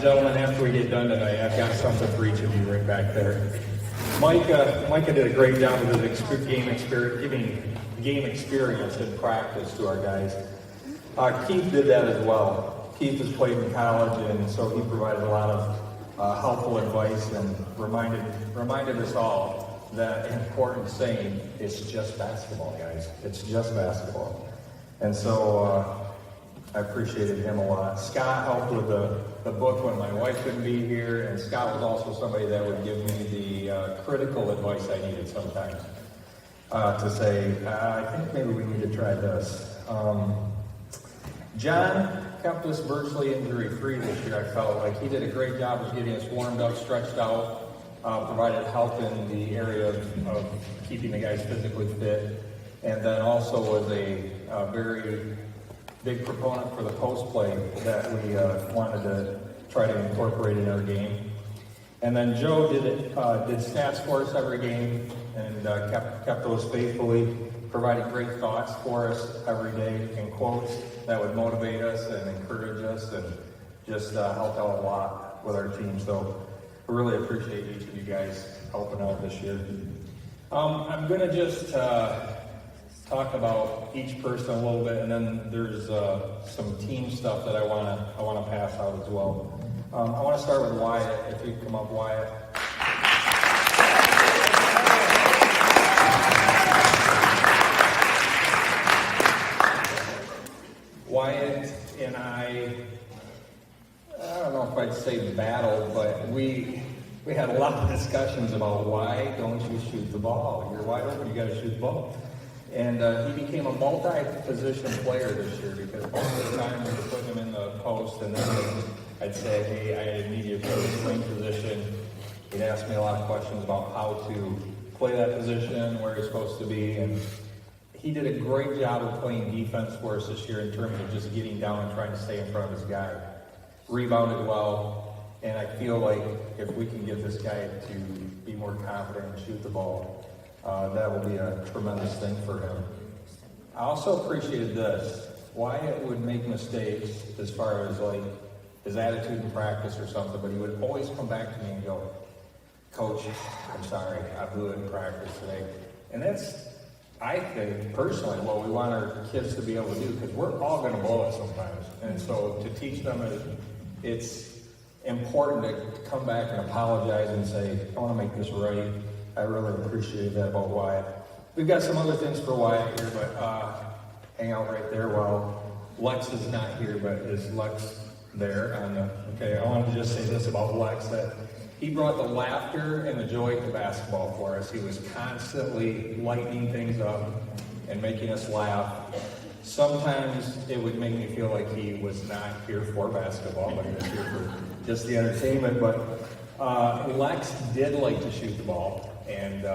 gentlemen, after we get done tonight, I've got something for each of you right back there. Micah did a great job with his giving game experience and practice to our guys. Keith did that as well. Keith has played in college, and so he provided a lot of helpful advice and reminded us all that important saying, it's just basketball, guys. It's just basketball. And so I appreciated him a lot. Scott helped with the book when my wife couldn't be here, and Scott was also somebody that would give me the critical advice I needed sometimes to say, I think maybe we need to try this. John kept us virtually injury-free this year, I felt like. He did a great job of getting us warmed up, stretched out, provided help in the area of keeping the guys physically fit, and then also was a very big proponent for the post play that we wanted to try to incorporate in our game. And then Joe did stats for us every game and kept those faithfully, provided great thoughts for us every day and quotes that would motivate us and encourage us and just helped out a lot with our team. So I really appreciate each of you guys helping out this year. I'm going to just talk about each person a little bit, and then there's some team stuff that I want to pass out as well. I want to start with Wyatt. If you come up, Wyatt. Wyatt and I don't know if I'd say battle, but we had a lot of discussions about why don't you shoot the ball? You're wide open, you got to shoot the ball. And he became a multi-position player this year because most of the time we were putting him in the post, and then I'd say, hey, I need you to play the swing position. He'd ask me a lot of questions about how to play that position, where he's supposed to be, and he did a great job of playing defense for us this year in terms of just getting down and trying to stay in front of his guy. Rebounded well, and I feel like if we can get this guy to be more confident and shoot the ball, that will be a tremendous thing for him. I also appreciated this. Wyatt would make mistakes as far as like his attitude in practice or something, but he would always come back to me and go, Coach, I'm sorry, I blew it in practice today. And that's, I think, personally, what we want our kids to be able to do, because we're all going to blow it sometimes. And so to teach them, it's important to come back and apologize and say, I want to make this right. I really appreciate that about Wyatt. We've got some other things for Wyatt here, but hang out right there while Lex is not here, but is Lex there? Okay, I wanted to just say this about Lex, that he brought the laughter and the joy to basketball for us. He was constantly lightening things up and making us laugh. Sometimes it would make me feel like he was not here for basketball, but he was here for just the entertainment. But Lex did like to shoot the ball, and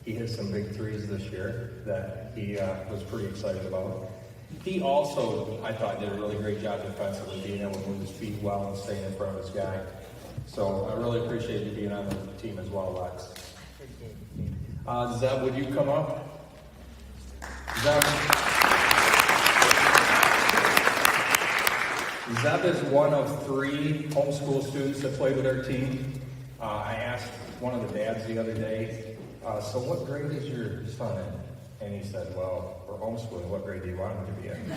he hit some big threes this year that he was pretty excited about. He also, I thought, did a really great job defensively, being able to move his feet well and staying in front of his guy. So I really appreciate you being on the team as well, Lex. Zeb, would you come up? Zeb is one of 3 homeschool students that played with our team. I asked one of the dads the other day, so what grade is your son in? And he said, well, we're homeschooling. What grade do you want him to be in?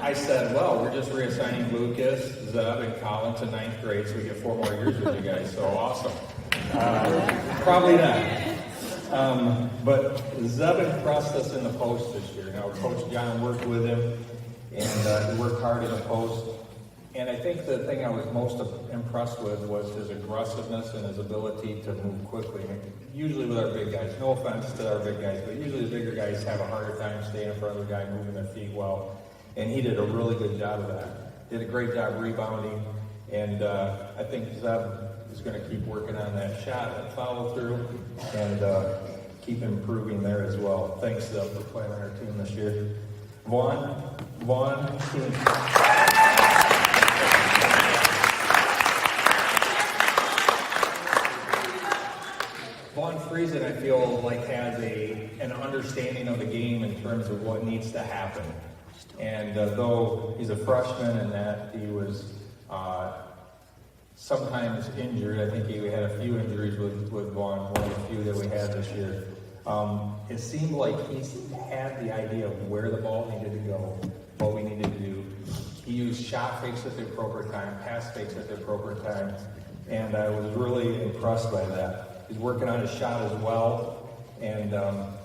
I said, well, we're just reassigning Lucas, Zeb, and Colin to 9th grade, so we get 4 more years with you guys. So awesome. Probably not. But Zeb impressed us in the post this year. Now, Coach John worked with him, and he worked hard in the post. And I think the thing I was most impressed with was his aggressiveness and his ability to move quickly. Usually with our big guys, no offense to our big guys, but usually the bigger guys have a harder time staying in front of the guy, moving their feet well. And he did a really good job of that. Did a great job rebounding. And I think Zeb is going to keep working on that shot and follow through and keep improving there as well. Thanks, Zeb, for playing on our team this year. Vaughn, team. Vaughn Friesen, I feel like, has an understanding of the game in terms of what needs to happen. And though he's a freshman and that he was sometimes injured, I think he had a few injuries with Vaughn, one of the few that we had this year. It seemed like he had the idea of where the ball needed to go, what we needed to do. He used shot fakes at the appropriate time, pass fakes at the appropriate time, and I was really impressed by that. He's working on his shot as well, and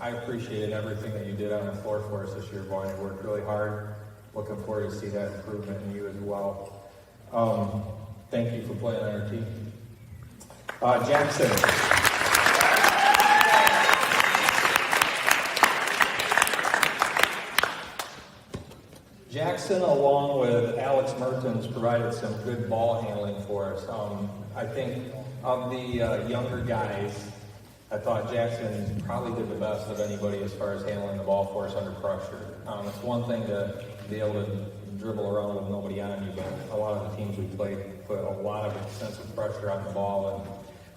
I appreciated everything that you did on the floor for us this year, Vaughn. You worked really hard. Looking forward to see that improvement in you as well. Thank you for playing on our team. Jackson. Jackson, along with Alex Mertens, provided some good ball handling for us. I think of the younger guys, I thought Jackson probably did the best of anybody as far as handling the ball for us under pressure. It's one thing to be able to dribble around with nobody on you, but a lot of the teams we played put a lot of extensive pressure on the ball, and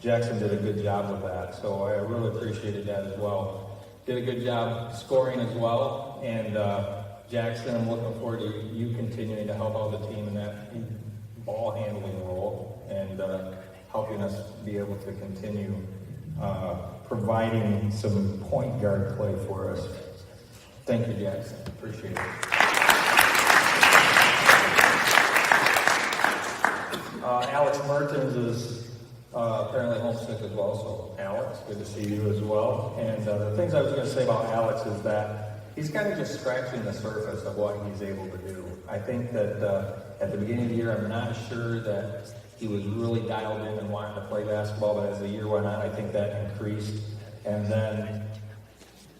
Jackson did a good job with that. So I really appreciated that as well. Did a good job scoring as well, and Jackson, I'm looking forward to you continuing to help out the team in that ball handling role and helping us be able to continue providing some point guard play for us. Thank you, Jackson. Appreciate it. Alex Mertens is apparently homesick as well, so Alex, good to see you as well. And the things I was going to say about Alex is that he's kind of just scratching the surface of what he's able to do. I think that at the beginning of the year, I'm not sure that he was really dialed in and wanted to play basketball, but as the year went on, I think that increased. And then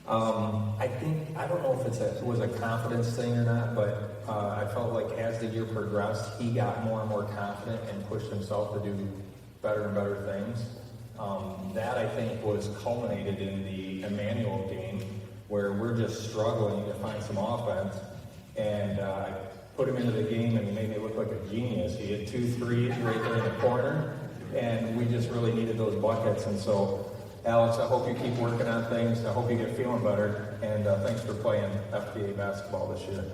I don't know if it was a confidence thing or not, but I felt like as the year progressed, he got more and more confident and pushed himself to do better and better things. That, I think, was culminated in the Emmanuel game, where we're just struggling to find some offense. And I put him into the game and he made me look like a genius. He had 2 threes right there in the corner, and we just really needed those buckets. And so, Alex, I hope you keep working on things. I hope you get feeling better. And thanks for playing FBA basketball this year.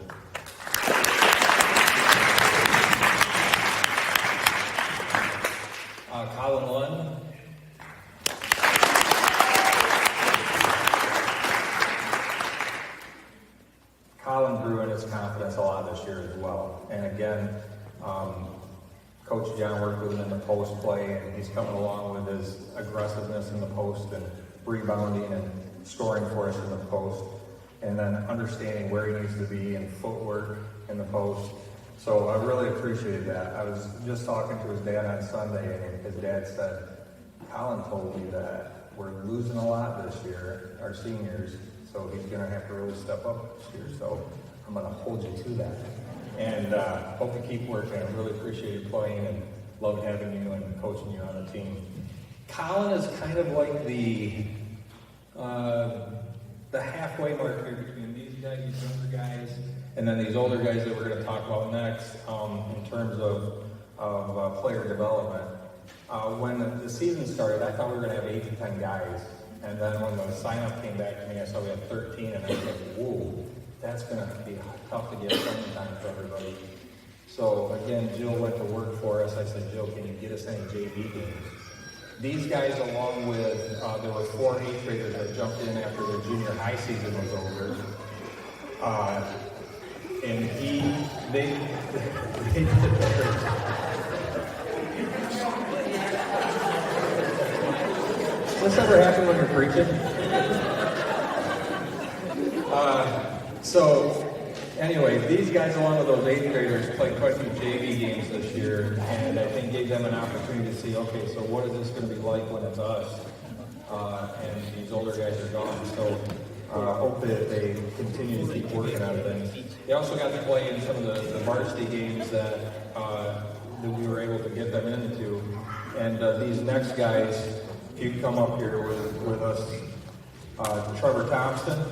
Colin Lund. Colin grew in his confidence a lot this year as well. And again, Coach John worked with him in the post play, and he's coming along with his aggressiveness in the post and rebounding and scoring for us in the post. And then understanding where he needs to be and footwork in the post. So I really appreciated that. I was just talking to his dad on Sunday, and his dad said, Colin told me that we're losing a lot this year, our seniors, so he's going to have to really step up this year. So I'm going to hold you to that. And hope to keep working. I really appreciate you playing and love having you and coaching you on the team. Colin is kind of like the halfway mark here between these guys, these younger guys, and then these older guys that we're going to talk about next in terms of player development. When the season started, I thought we were going to have 8 to 10 guys, And then when the sign-up came back to me, I saw we had 13, and I was like, whoa, that's going to be tough to get playing time for everybody. So again, Jill went to work for us. I said, Jill, can you get us any JV games? These guys, along with, there were 4 8th graders that jumped in after their junior high season was over. And they did a great job. Does this ever happen when you're preaching? So anyway, these guys, along with those 8th graders, played quite a few JV games this year, and I think gave them an opportunity to see, okay, so what is this going to be like when it's us? And these older guys are gone, so hope that they continue to keep working on things. They also got to play in some of the varsity games that we were able to get them into. And these next guys, if you come up here with us, Trevor Thompson.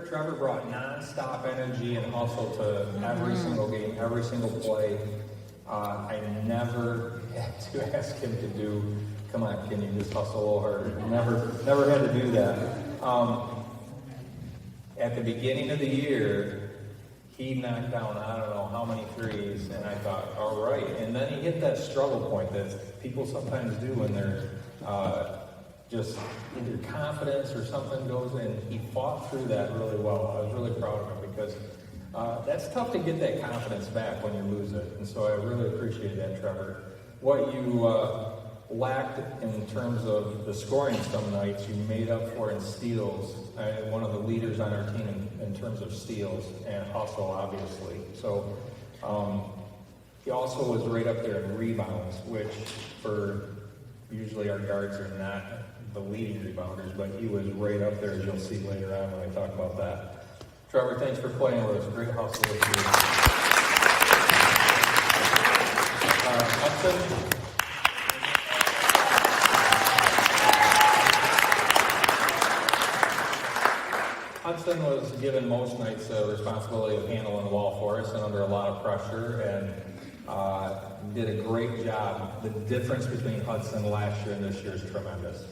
Trevor brought non-stop energy and hustle to every single game, every single play. I never had to ask him to do, come on, can you just hustle a little harder? Never had to do that. At the beginning of the year, he knocked down I don't know how many threes, and I thought, all right. And then he hit that struggle point that people sometimes do when they're just either confidence or something goes in. He fought through that really well. I was really proud of him because that's tough to get that confidence back when you lose it. And so I really appreciate that, Trevor. What you lacked in terms of the scoring some nights, you made up for in steals. One of the leaders on our team in terms of steals and hustle, obviously. So he also was right up there in rebounds, which for usually our guards are not the leading rebounders, but he was right up there, as you'll see later on when I talk about that. Trevor, thanks for playing with us. Great hustle with you. Hudson. Hudson was given most nights the responsibility of handling the ball for us and under a lot of pressure, and did a great job. The difference between Hudson last year and this year is tremendous.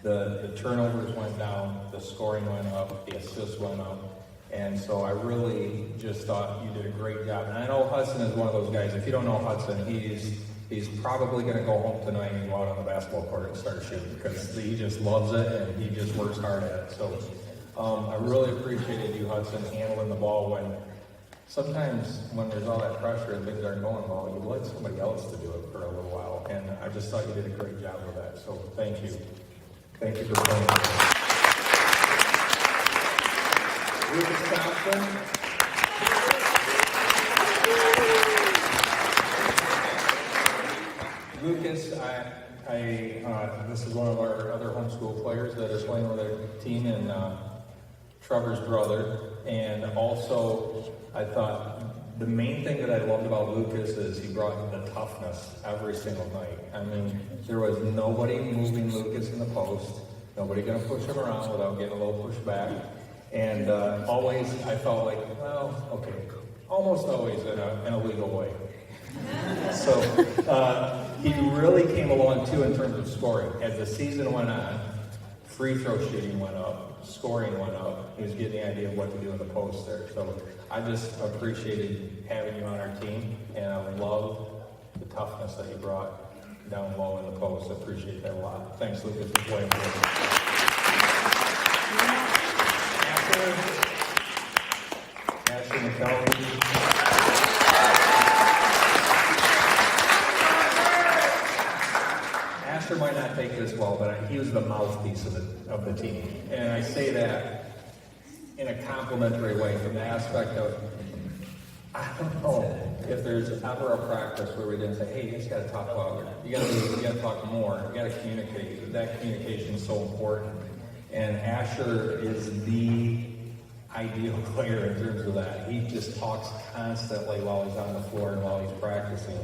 The turnovers went down, the scoring went up, the assists went up, and so I really just thought you did a great job. And I know Hudson is one of those guys. If you don't know Hudson, he's probably going to go home tonight and go out on the basketball court and start shooting because he just loves it and he just works hard at it. So I really appreciated you, Hudson, handling the ball when sometimes when there's all that pressure and things aren't going well, you'd like somebody else to do it for a little while. And I just thought you did a great job with that. So thank you. Thank you for playing. Lucas Thompson. Lucas, this is one of our other homeschool players that is playing with our team, and Trevor's brother. And also, I thought the main thing that I loved about Lucas is he brought the toughness every single night. I mean, there was nobody moving Lucas in the post, nobody going to push him around without getting a little pushback. And always, I felt like, well, okay, almost always in a legal way. So he really came along too in terms of scoring. As the season went on, free throw shooting went up, scoring went up. He was getting the idea of what to do in the post there. So I just appreciated having you on our team, and I love the toughness that you brought down low in the post. I appreciate that a lot. Thanks, Lucas, for playing with us. Ashley McKelvey. Asher might not take this well, but he was the mouthpiece of the team. And I say that in a complimentary way from the aspect of, I don't know if there's ever a practice where we didn't say, hey, you just got to talk louder. You got to talk more. You got to communicate. That communication is so important. And Asher is the ideal player in terms of that. He just talks constantly while he's on the floor and while he's practicing.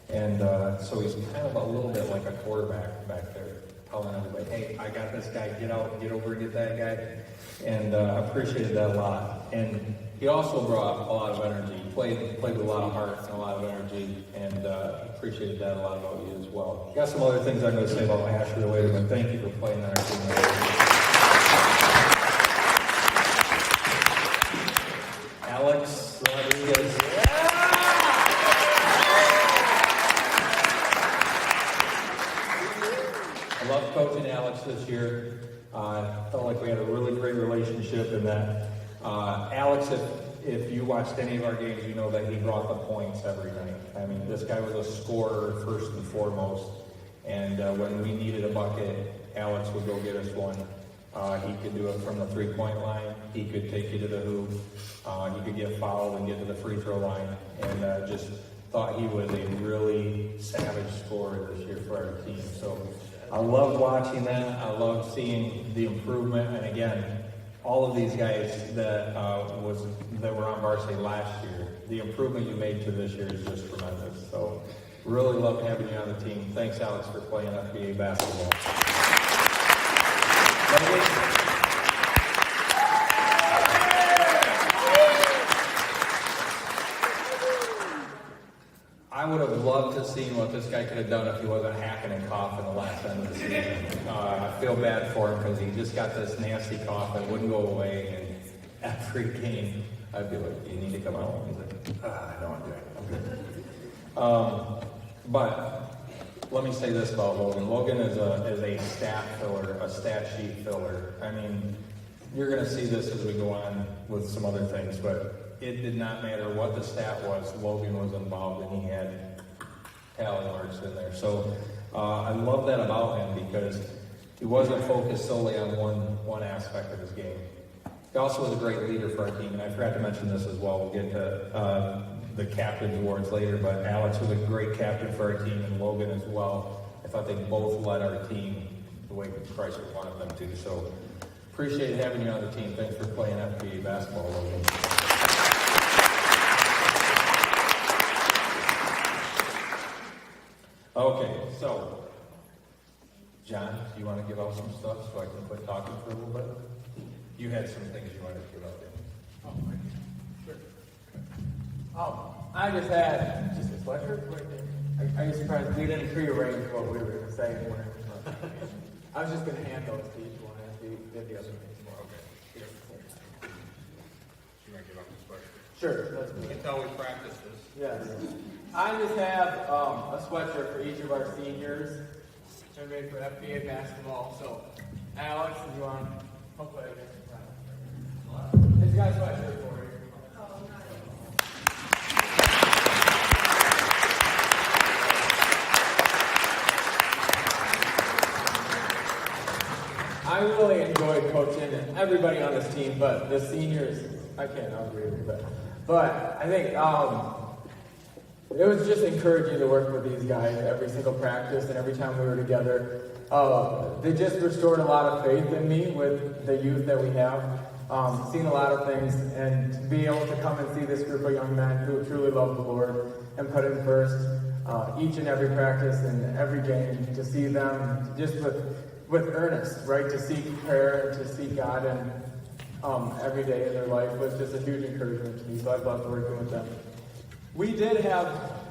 And so he's kind of a little bit like a quarterback back there, telling everybody, hey, I got this guy, get out, get over, get that guy. And I appreciated that a lot. And he also brought a lot of energy. He played with a lot of heart and a lot of energy, and appreciated that a lot about you as well. Got some other things I'm going to say about Ashley later, but thank you for playing on our team. Alex Rodriguez. I love coaching Alex this year. I felt like we had a really great relationship in that. Alex, if you watched any of our games, you know that he brought the points every night. I mean, this guy was a scorer first and foremost. And when we needed a bucket, Alex would go get us one. He could do it from the three-point line. He could take you to the hoop. He could get fouled and get to the free throw line. And just thought he was a really savage scorer this year for our team. So I loved watching that. I loved seeing the improvement. And again, all of these guys that were on varsity last year, the improvement you made to this year is just tremendous. So really love having you on the team. Thanks, Alex, for playing FBA basketball. I would have loved to see what this guy could have done if he wasn't hacking and coughing the last end of the season. I feel bad for him because he just got this nasty cough that wouldn't go away. And every game, I'd be like, "You need to come out." He's like, "I don't want to do it. I'm good." But let me say this about Logan. Logan is a stat filler, a stat sheet filler. I mean, you're going to see this as we go on with some other things, but it did not matter what the stat was. Logan was involved, and he had tally marks in there. So I love that about him because he wasn't focused solely on one aspect of his game. He also was a great leader for our team, and I forgot to mention this as well. We'll get to the captain's awards later, but Alex was a great captain for our team, and Logan as well. I thought they both led our team the way Christ would want them to. So appreciate having you on the team. Thanks for playing FBA basketball, Logan. Okay, so John, do you want to give out some stuff so I can quit talking for a little bit? You had some things you wanted to give out there. Oh, sure. I just had just a sweatshirt. Are you surprised we didn't prearrange what we were going to say? I was just going to hand those to each one as we did the other things more. Okay. You want to give up the sweatshirt? Sure. Let's You can tell we practiced this. Yes. I just have a sweatshirt for each of our seniors. They're made for FBA basketball. So, Alex, if you want, hopefully I get some time. It's got a sweatshirt for you. I really enjoyed coaching everybody on this team, but the seniors, I can't agree with you, but I think it was just encouraging to work with these guys every single practice and every time we were together. They just restored a lot of faith in me with the youth that we have, seen a lot of things, and to be able to come and see this group of young men who truly love the Lord and put Him first each and every practice and every game, to see them just with earnest, right, to seek prayer and to seek God and every day in their life was just a huge encouragement to me, so I loved working with them. We did have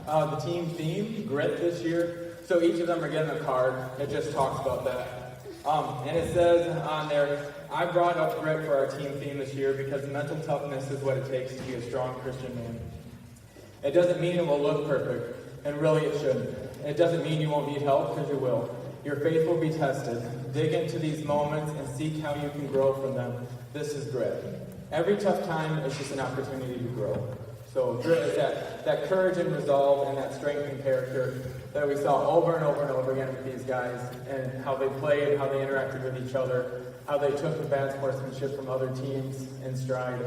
the team theme, grit, this year, so each of them are getting a card that just talks about that. And it says on there, I brought up grit for our team theme this year because mental toughness is what it takes to be a strong Christian man. It doesn't mean it will look perfect, and really it shouldn't. It doesn't mean you won't need help, because you will. Your faith will be tested. Dig into these moments and seek how you can grow from them. This is grit. Every tough time is just an opportunity to grow. So grit is that courage and resolve and that strength and character that we saw over and over and over again with these guys, and how they played, how they interacted with each other, how they took the bad sportsmanship from other teams in stride.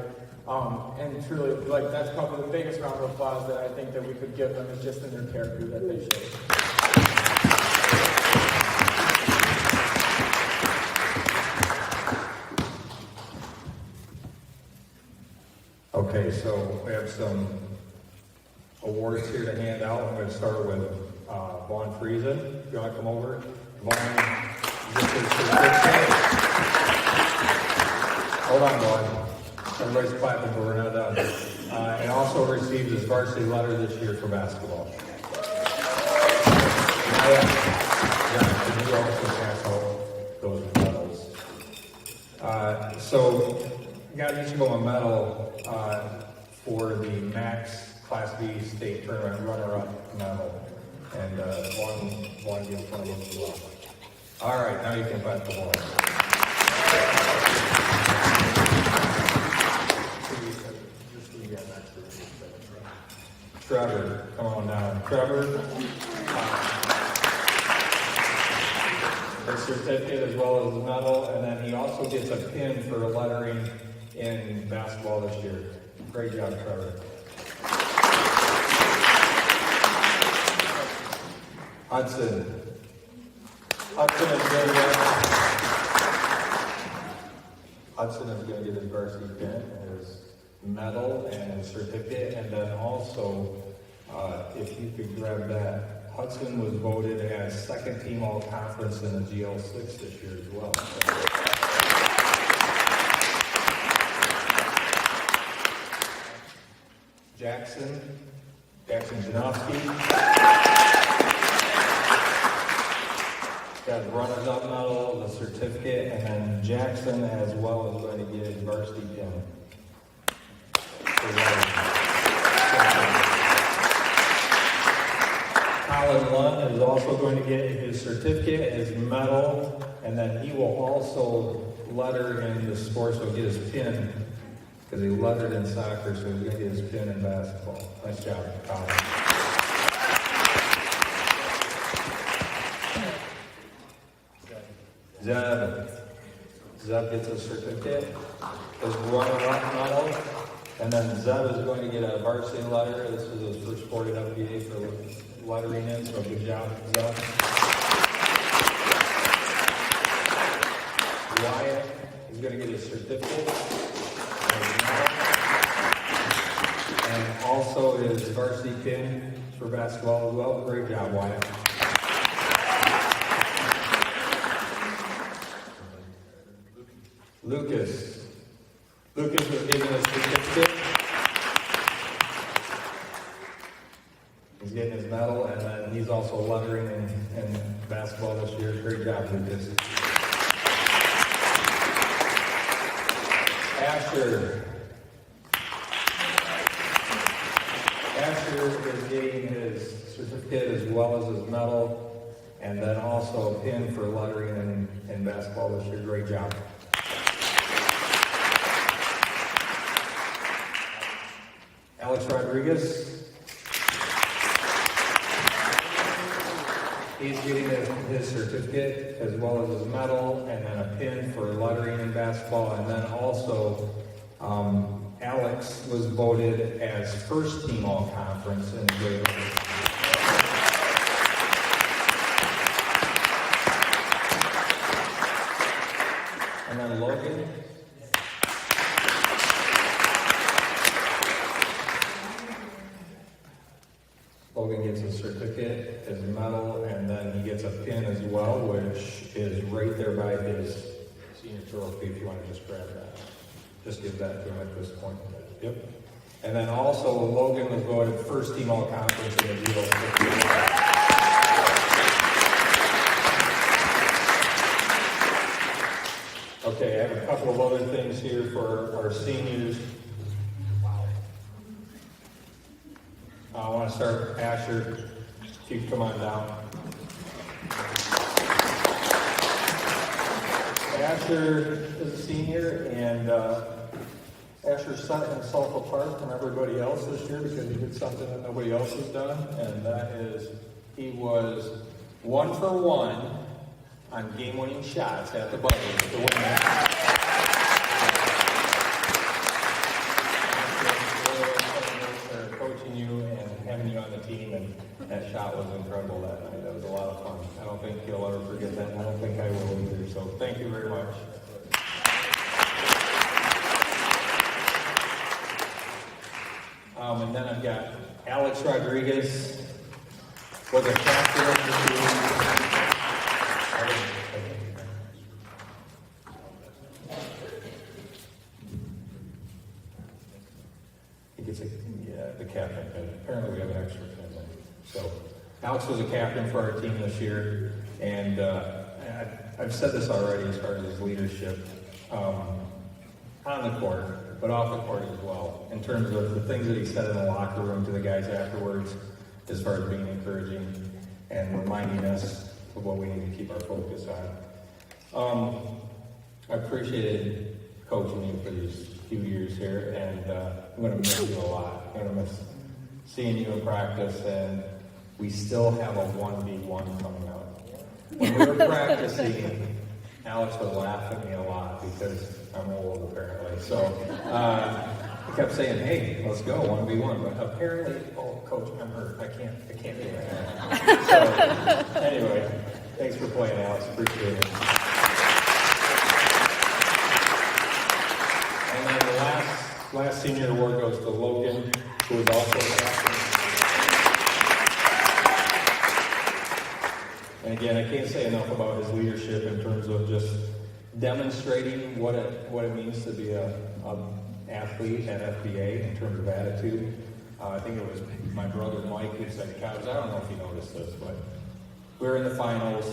And truly, like, that's probably the biggest round of applause that I think that we could give them, is just in their character that they showed. Okay, so we have some awards here to hand out. I'm going to start with Vaughn Friesen. If you want to come over. Vaughn, this is his big day. Hold on, Vaughn. Everybody's clapping, but we're not done. And also received his varsity letter this year for basketball. Yeah, he also passed out those medals. So, got each of them a medal for the Max Class B state tournament runner-up medal. And one gives one of them as well. All right, now you can clap the ball. Trevor, come on down. Trevor, a certificate as well as a medal, and then he also gets a pin for lettering in basketball this year. Great job, Trevor. Hudson is going to get his varsity pin, his medal, and his certificate, and then also, if you could grab that, Hudson was voted as second team all-conference in the GL6 this year as well. Jackson Janowski got the runners-up medal, the certificate, and then Jackson as well is going to get his varsity pin. Colin Lund is also going to get his certificate, his medal, and then he will also letter in the sport, so he'll get his pin, because he lettered in soccer, so he's going to get his pin in basketball. Nice job, Colin. Zeb gets a certificate, his runner-up medal, and then Zeb is going to get a varsity letter. This is his first sport at FBA for lettering in, so good job, Zeb. Wyatt is going to get his certificate, and also his varsity pin for basketball as well. Great job, Wyatt. Lucas was given a certificate. He's getting his medal, and then he's also lettering in basketball this year. Great job, Lucas. Asher is getting his certificate as well as his medal, and then also a pin for lettering in basketball this year. Great job. Alex Rodriguez, he's getting his certificate as well as his medal, and then a pin for lettering in basketball, and then also Alex was voted as first team all-conference in the grade level. And then Logan. Logan gets his certificate, his medal, and then he gets a pin as well, which is right there by his senior trophy, if you want to just grab that. Just give that to him at this point. Yep. And then also, Logan was voted first team all-conference in the GL6. Okay, I have a couple of other things here for our seniors. I want to start with Asher. If you come on down. Asher is a senior, and Asher set himself apart from everybody else this year because he did something that nobody else has done, and that is he was 1 for 1 on game-winning shots at the buzzer to win that. Having you on the team, and that shot was incredible that night. That was a lot of fun. I don't think you'll ever forget that, and I don't think I will either. So thank you very much. And then I've got Alex Rodriguez was a captain of the team. was a captain for our team this year, and I've said this already as far as his leadership on the court, but off the court as well, in terms of the things that he said in the locker room to the guys afterwards, as far as being encouraging and reminding us of what we need to keep our focus on. I appreciated coaching you for these few years here, and I'm going to miss you a lot. I'm going to miss seeing you in practice, and we still have a 1v1 coming up. When we were practicing, Alex would laugh at me a lot because I'm old, apparently. So he kept saying, "Hey, let's go 1v1." But apparently, "Oh, coach, I'm hurt. I can't do that." So anyway, thanks for playing, Alex. Appreciate it. And then the last senior award goes to Logan, who was also a captain. And again, I can't say enough about his leadership in terms of just demonstrating what it means to be an athlete at FBA in terms of attitude. I think it was my brother Mike who said, "Cavs, I don't know if you noticed this, but we were in the finals.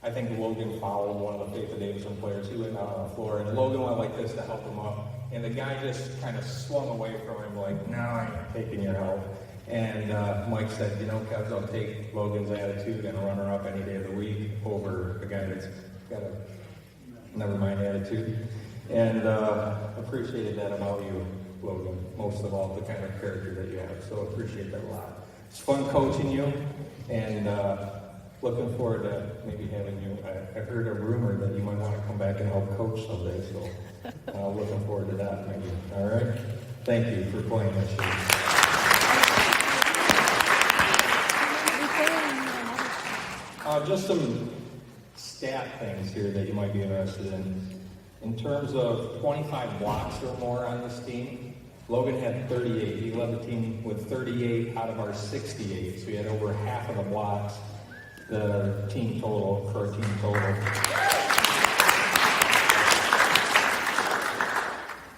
I think Logan fouled one of the Faith Davidson players. He went out on the floor, and Logan went like this to help him up. And the guy just kind of swung away from him like, 'No, I ain't taking your help.' And Mike said, 'You know, Cavs, I'll take Logan's attitude and runner-up any day of the week over the guy that's got a never-mind attitude.' And appreciated that about you, Logan, most of all, the kind of character that you have. So appreciate that a lot. It's fun coaching you, and looking forward to maybe having you. I heard a rumor that you might want to come back and help coach someday, so looking forward to that maybe. All right? Thank you for playing this year. Just some stat things here that you might be interested in. In terms of 25 blocks or more on this team, Logan had 38. He led the team with 38 out of our 68. So he had over half of the blocks, the team total, for our team total.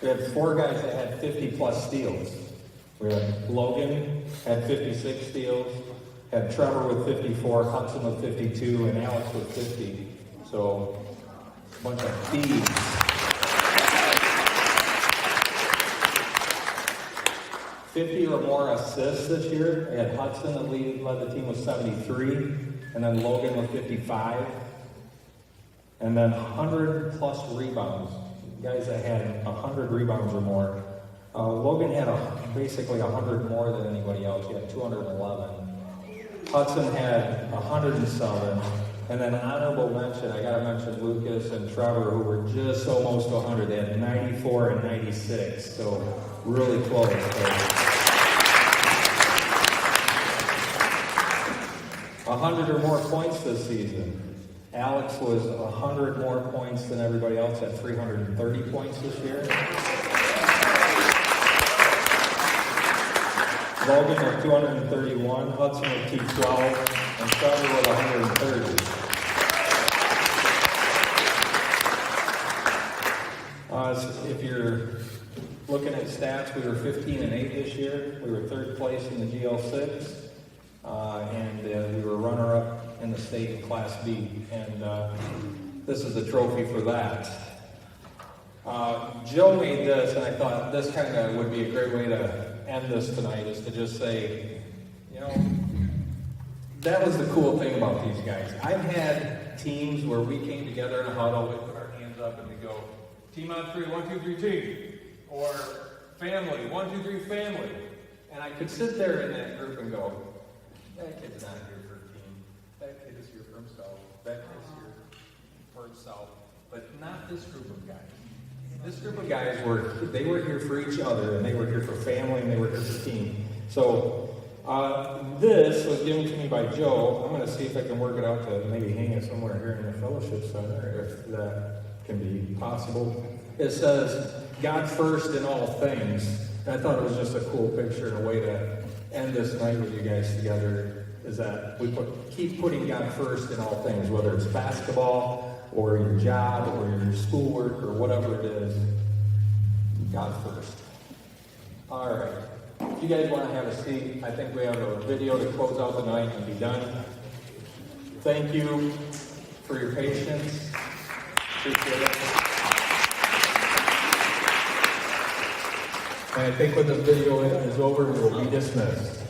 We had 4 guys that had 50-plus steals. We had Logan had 56 steals, had Trevor with 54, Hudson with 52, and Alex with 50. So, a bunch of thieves. 50 or more assists this year. We had Hudson that led the team with 73, and then Logan with 55. And then 100-plus rebounds. Guys that had 100 rebounds or more. Logan had basically 100 more than anybody else. He had 211. Hudson had 107. And then honorable mention, I got to mention Lucas and Trevor, who were just almost 100. They had 94 and 96, so really close. 100 or more points this season. Alex was 100 more points than everybody else at 330 points this year. Logan with 231, Hudson with 212, and Trevor with 130. If you're looking at stats, we were 15 and 8 this year. We were 3rd place in the GL6, and we were runner-up in the state in Class B. And this is the trophy for that. Joe made this, and I thought this kind of would be a great way to end this tonight, is to just say, you know, that was the cool thing about these guys. I've had teams where we came together in a huddle, we put our hands up and we go, team on 3, 1, 2, 3, team. Or family, 1, 2, 3, family. And I could sit there in that group and go, that kid's not here for a team. That kid is here for himself. That kid's here for himself. But not this group of guys. This group of guys were here for each other, and they were here for family, and they were here for team. So this was given to me by Joe. I'm going to see if I can work it out to maybe hang it somewhere here in the fellowship center, if that can be possible. It says, God first in all things. And I thought it was just a cool picture and a way to end this night with you guys together, is that we keep putting God first in all things, whether it's basketball or your job or your schoolwork or whatever it is. God first. All right. If you guys want to have a seat, I think we have a video to close out the night and be done. Thank you for your patience. Appreciate it. And I think when the video is over, we'll be dismissed.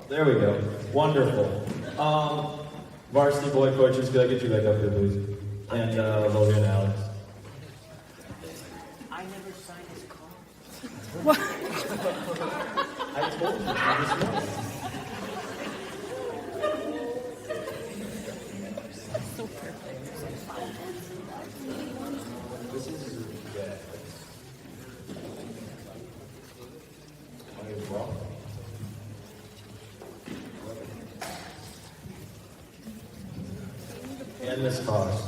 There we go. Wonderful. Varsity boy coaches, could I get you back up here, please? And Logan and Alex. I never signed his call. I told you this morning. So perfect. This is what is wrong? And this cost.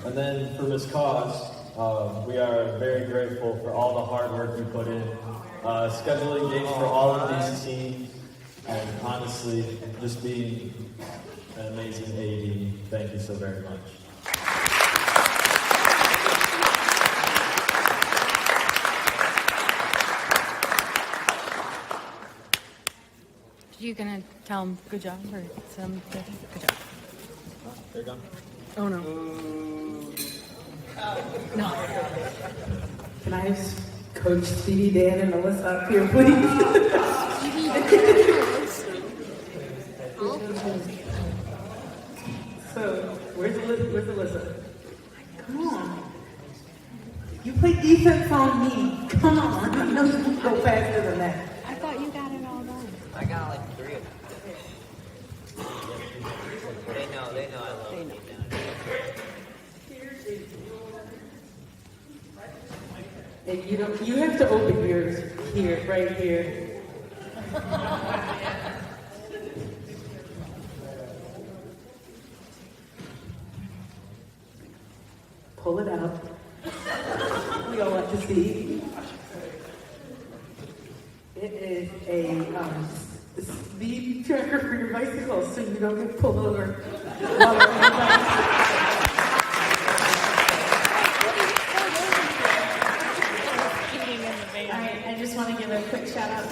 And then for Ms. Cos, we are very grateful for all the hard work you put in, scheduling games for all of these teams, and honestly, just being an amazing AD. Thank you so very much. You gonna tell him good job or some good job? They're gone. Oh no. No. Can I have Coach Stevie, Dan, and Alyssa up here, please? So, where's Where's Alyssa? Come on. You play defense on me. Come on. I know you can go faster than that. I thought you got it all done. I got like 3 of them. They know I love it. And you have to open yours here, right here. Pull it out. We all like to see. It is a speed tracker for your bicycle, so you don't get pulled over. While you're on your bike. Eating in the van. All right, I just want to give a quick shout out.